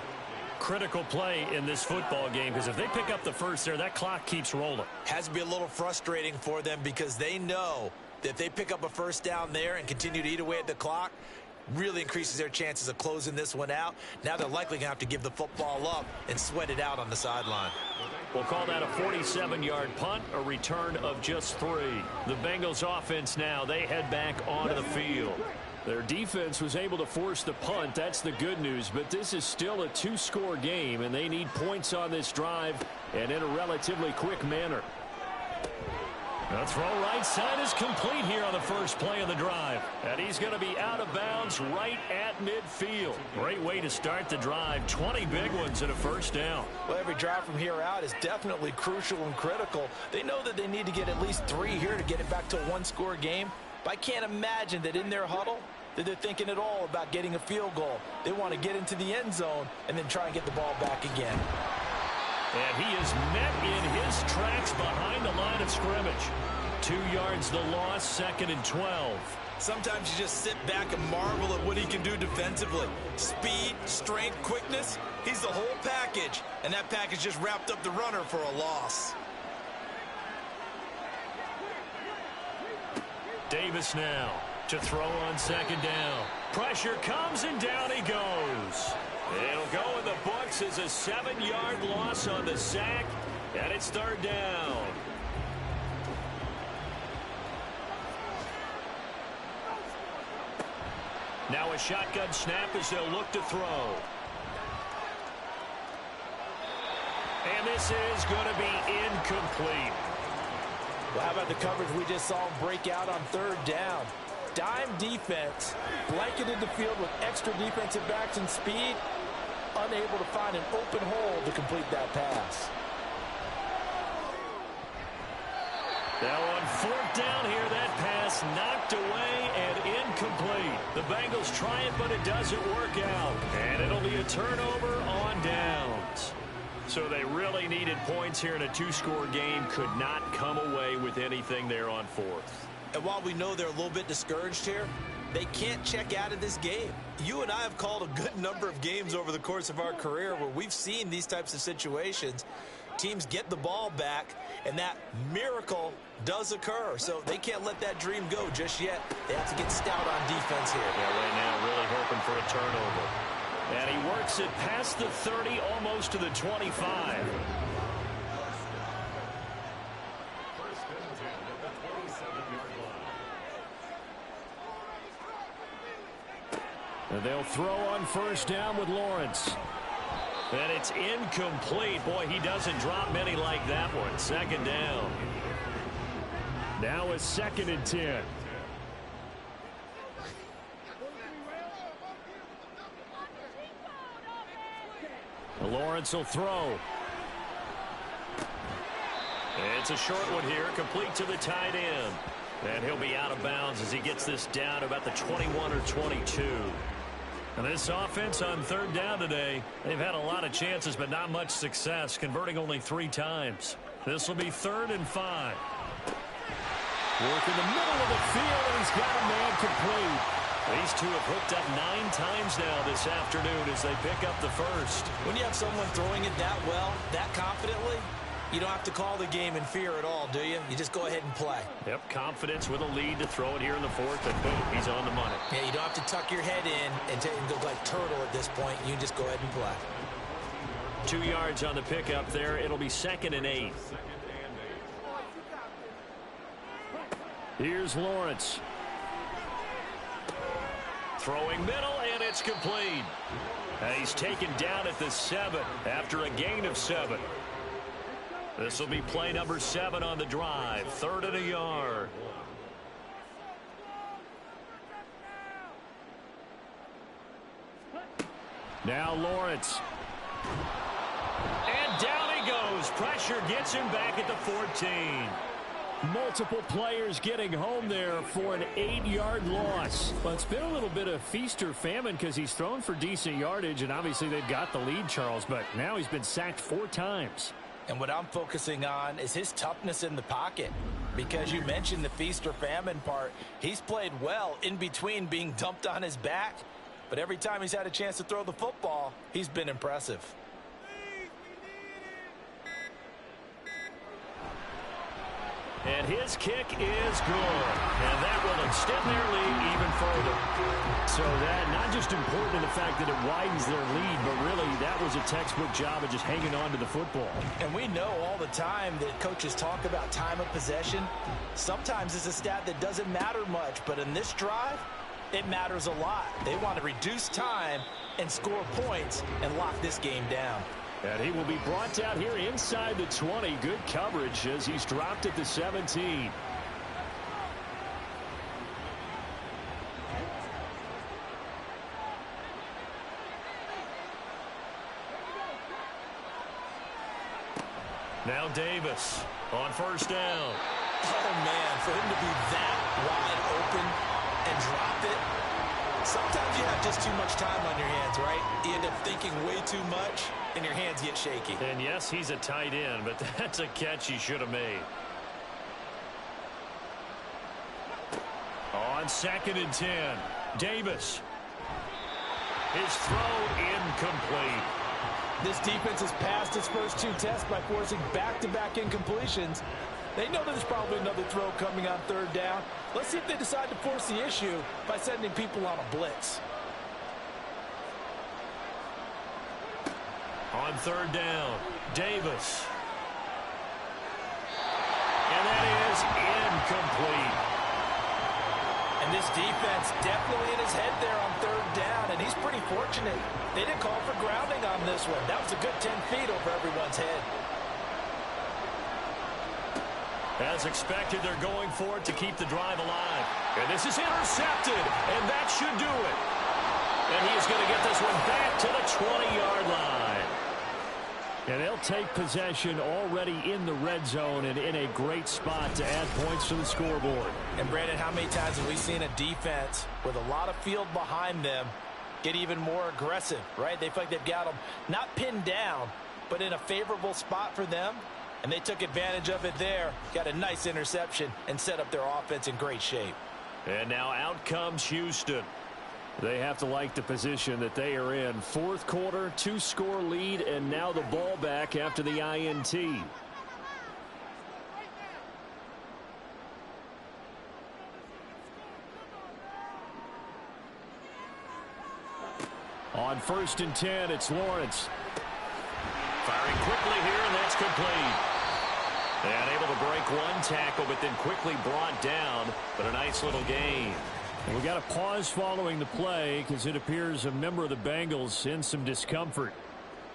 Critical play in this football game, because if they pick up the first there, that clock keeps rolling. Has to be a little frustrating for them because they know that if they pick up a first down there and continue to eat away at the clock, really increases their chances of closing this one out. Now they're likely going to have to give the football up and sweat it out on the sideline. We'll call that a 47-yard punt, a return of just 3. The Bengals offense now, they head back onto the field. Their defense was able to force the punt. That's the good news. But this is still a 2-score game, and they need points on this drive and in a relatively quick manner. The throw right side is complete here on the first play of the drive. And he's going to be out of bounds right at midfield. Great way to start the drive. 20 big ones and a first down. Well, every drive from here out is definitely crucial and critical. They know that they need to get at least 3 here to get it back to a 1-score game. But I can't imagine that in their huddle that they're thinking at all about getting a field goal. They want to get into the end zone and then try and get the ball back again. And he is met in his tracks behind the line of scrimmage. 2 yards the loss, 2nd and 12. Sometimes you just sit back and marvel at what he can do defensively. Speed, strength, quickness, he's the whole package. And that package just wrapped up the runner for a loss. Davis now to throw on 2nd down. Pressure comes and down he goes. It'll go in the books as a 7-yard loss on the sack, and it's 3rd down. Now a shotgun snap as they'll look to throw. And this is going to be incomplete. Well, how about the coverage we just saw him break out on 3rd down? Dime defense, blanketed the field with extra defensive backs and speed, unable to find an open hole to complete that pass. Now on 4th down here, that pass knocked away and incomplete. The Bengals try it, but it doesn't work out. And it'll be a turnover on downs. So they really needed points here in a 2-score game. Could not come away with anything there on 4th. And while we know they're a little bit discouraged here, they can't check out of this game. You and I have called a good number of games over the course of our career where we've seen these types of situations. Teams get the ball back, and that miracle does occur. So they can't let that dream go just yet. They have to get stout on defense here. Yeah, right now really hoping for a turnover. And he works it past the 30, almost to the 25. And they'll throw on 1st down with Lawrence. And it's incomplete. Boy, he doesn't drop many like that one. 2nd down. Now a 2nd and 10. Lawrence will throw. It's a short one here, complete to the tight end. And he'll be out of bounds as he gets this down to about the 21 or 22. And this offense on third down today, they've had a lot of chances but not much success, converting only 3 times. This will be 3rd and 5. Work in the middle of the field, and he's got a man complete. These two have hooked up 9 times now this afternoon as they pick up the first. When you have someone throwing it that well, that confidently, you don't have to call the game in fear at all, do you? You just go ahead and play. Yep, confidence with a lead to throw it here in the 4th, and boom, he's on the money. Yeah, you don't have to tuck your head in and go like turtle at this point. You just go ahead and play. 2 yards on the pickup there. It'll be 2nd and 8. Here's Lawrence. Throwing middle, and it's complete. He's taken down at the 7 after a gain of 7. This will be play number 7 on the drive. 3rd and a yard. Now Lawrence. And down he goes. Pressure gets him back at the 14. Multiple players getting home there for an 8-yard loss. Well, it's been a little bit of feast or famine because he's thrown for decent yardage, and obviously they've got the lead, Charles, but now he's been sacked 4 times. And what I'm focusing on is his toughness in the pocket. Because you mentioned the feast or famine part. He's played well in between being dumped on his back. But every time he's had a chance to throw the football, he's been impressive. And his kick is good. And that will extend their lead even further. So that not just important in the fact that it widens their lead, but really that was a textbook job of just hanging on to the football. And we know all the time that coaches talk about time of possession. Sometimes it's a stat that doesn't matter much, but in this drive, it matters a lot. They want to reduce time and score points and lock this game down. And he will be brought down here inside the 20. Good coverage as he's dropped at the 17. Now Davis on 1st down. Oh, man, for him to be that wide open and drop it. Sometimes you have just too much time on your hands, right? You end up thinking way too much, and your hands get shaky. And yes, he's a tight end, but that's a catch he should have made. On 2nd and 10, Davis. His throw incomplete. This defense has passed its first 2 tests by forcing back-to-back incompletions. They know there's probably another throw coming on 3rd down. Let's see if they decide to force the issue by sending people on a blitz. On 3rd down, Davis. And that is incomplete. And this defense definitely in his head there on 3rd down, and he's pretty fortunate. They didn't call for grounding on this one. That was a good 10 feet over everyone's head. As expected, they're going for it to keep the drive alive. And this is intercepted, and that should do it. And he is going to get this one back to the 20-yard line. And they'll take possession already in the red zone and in a great spot to add points to the scoreboard. And, Brandon, how many times have we seen a defense with a lot of field behind them get even more aggressive, right? They feel like they've got them not pinned down, but in a favorable spot for them. And they took advantage of it there, got a nice interception, and set up their offense in great shape. And now out comes Houston. They have to like the position that they are in. 4th quarter, 2-score lead, and now the ball back after the INT. On 1st and 10, it's Lawrence. Firing quickly here, and that's complete. And able to break 1 tackle, but then quickly brought down. But a nice little gain. We got a pause following the play because it appears a member of the Bengals in some discomfort.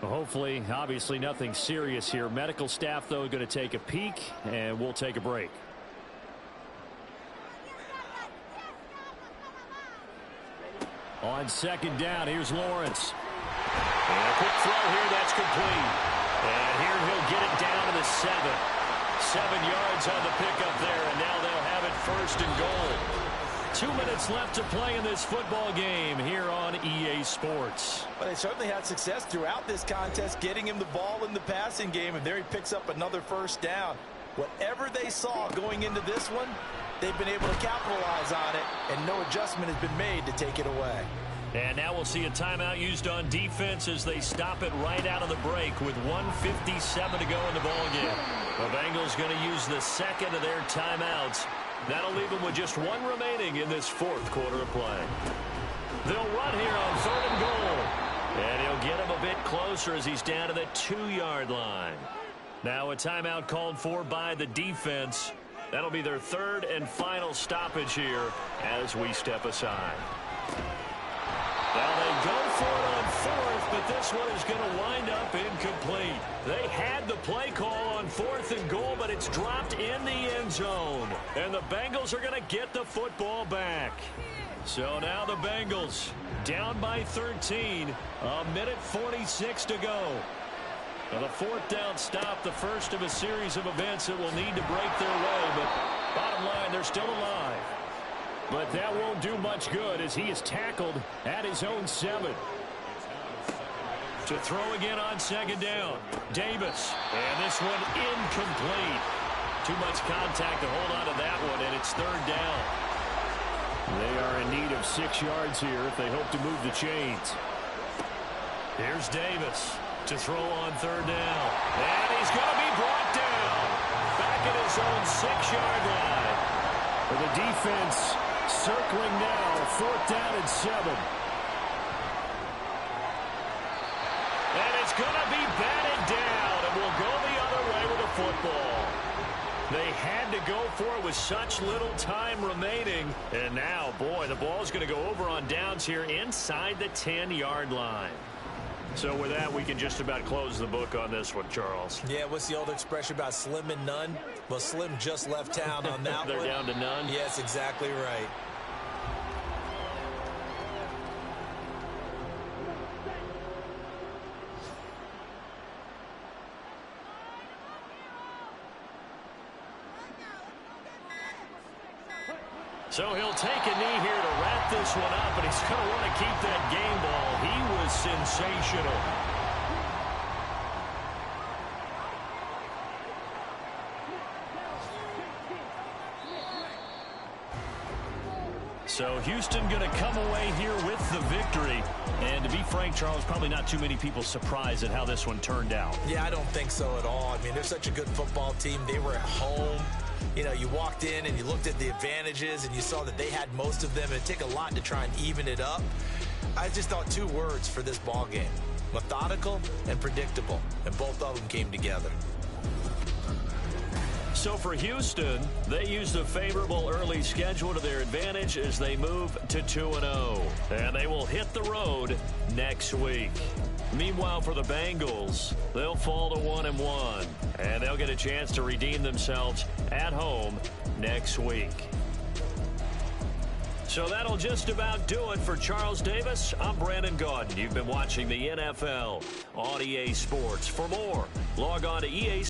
Well, hopefully, obviously nothing serious here. Medical staff, though, going to take a peek, and we'll take a break. On 2nd down, here's Lawrence. And a quick throw here that's complete. And here he'll get it down to the 7. 7 yards on the pickup there, and now they'll have it 1st and goal. 2 minutes left to play in this football game here on EA Sports. Well, they certainly had success throughout this contest, getting him the ball in the passing game, and there he picks up another 1st down. Whatever they saw going into this one, they've been able to capitalize on it, and no adjustment has been made to take it away. And now we'll see a timeout used on defense as they stop it right out of the break with 1:57 to go in the ballgame. The Bengals going to use the second of their timeouts. That'll leave them with just 1 remaining in this 4th quarter of play. They'll run here on 3rd and goal. And he'll get him a bit closer as he's down to the 2-yard line. Now a timeout called for by the defense. That'll be their 3rd and final stoppage here as we step aside. Now they go for it on 4th, but this one is going to wind up incomplete. They had the play call on 4th and goal, but it's dropped in the end zone. And the Bengals are going to get the football back. So now the Bengals down by 13, 1:46 to go. Now the 4th down stop, the first of a series of events that will need to break their way, but bottom line, they're still alive. But that won't do much good as he is tackled at his own 7. To throw again on 2nd down. Davis. And this one incomplete. Too much contact to hold on to that one, and it's 3rd down. They are in need of 6 yards here if they hope to move the chains. Here's Davis to throw on 3rd down. And he's going to be brought down. Back at his own 6-yard line. For the defense circling now, 4th down and 7. And it's going to be batted down, and we'll go the other way with the football. They had to go for it with such little time remaining. And now, boy, the ball's going to go over on downs here inside the 10-yard line. So with that, we can just about close the book on this one, Charles. Yeah, what's the old expression about slim and none? Well, Slim just left town on that They're one. down to none? Yes, exactly right. So he'll take a knee here to wrap this one up, and he's going to want to keep that game ball. He was sensational. So Houston going to come away here with the victory. And to be frank, Charles, probably not too many people surprised at how this one turned out. Yeah, I don't think so at all. I mean, they're such a good football team. They were at home. You know, you walked in and you looked at the advantages and you saw that they had most of them. It'd take a lot to try and even it up. I just thought 2 words for this ball game: methodical and predictable. And both of them came together. So for Houston, they used a favorable early schedule to their advantage as they move to 2-0. And they will hit the road next week. Meanwhile, for the Bengals, they'll fall to 1-1. And they'll get a chance to redeem themselves at home next week. So that'll just about do it for Charles Davis. I'm Brandon Gaudin. You've been watching the NFL on EA Sports. For more, log on to EA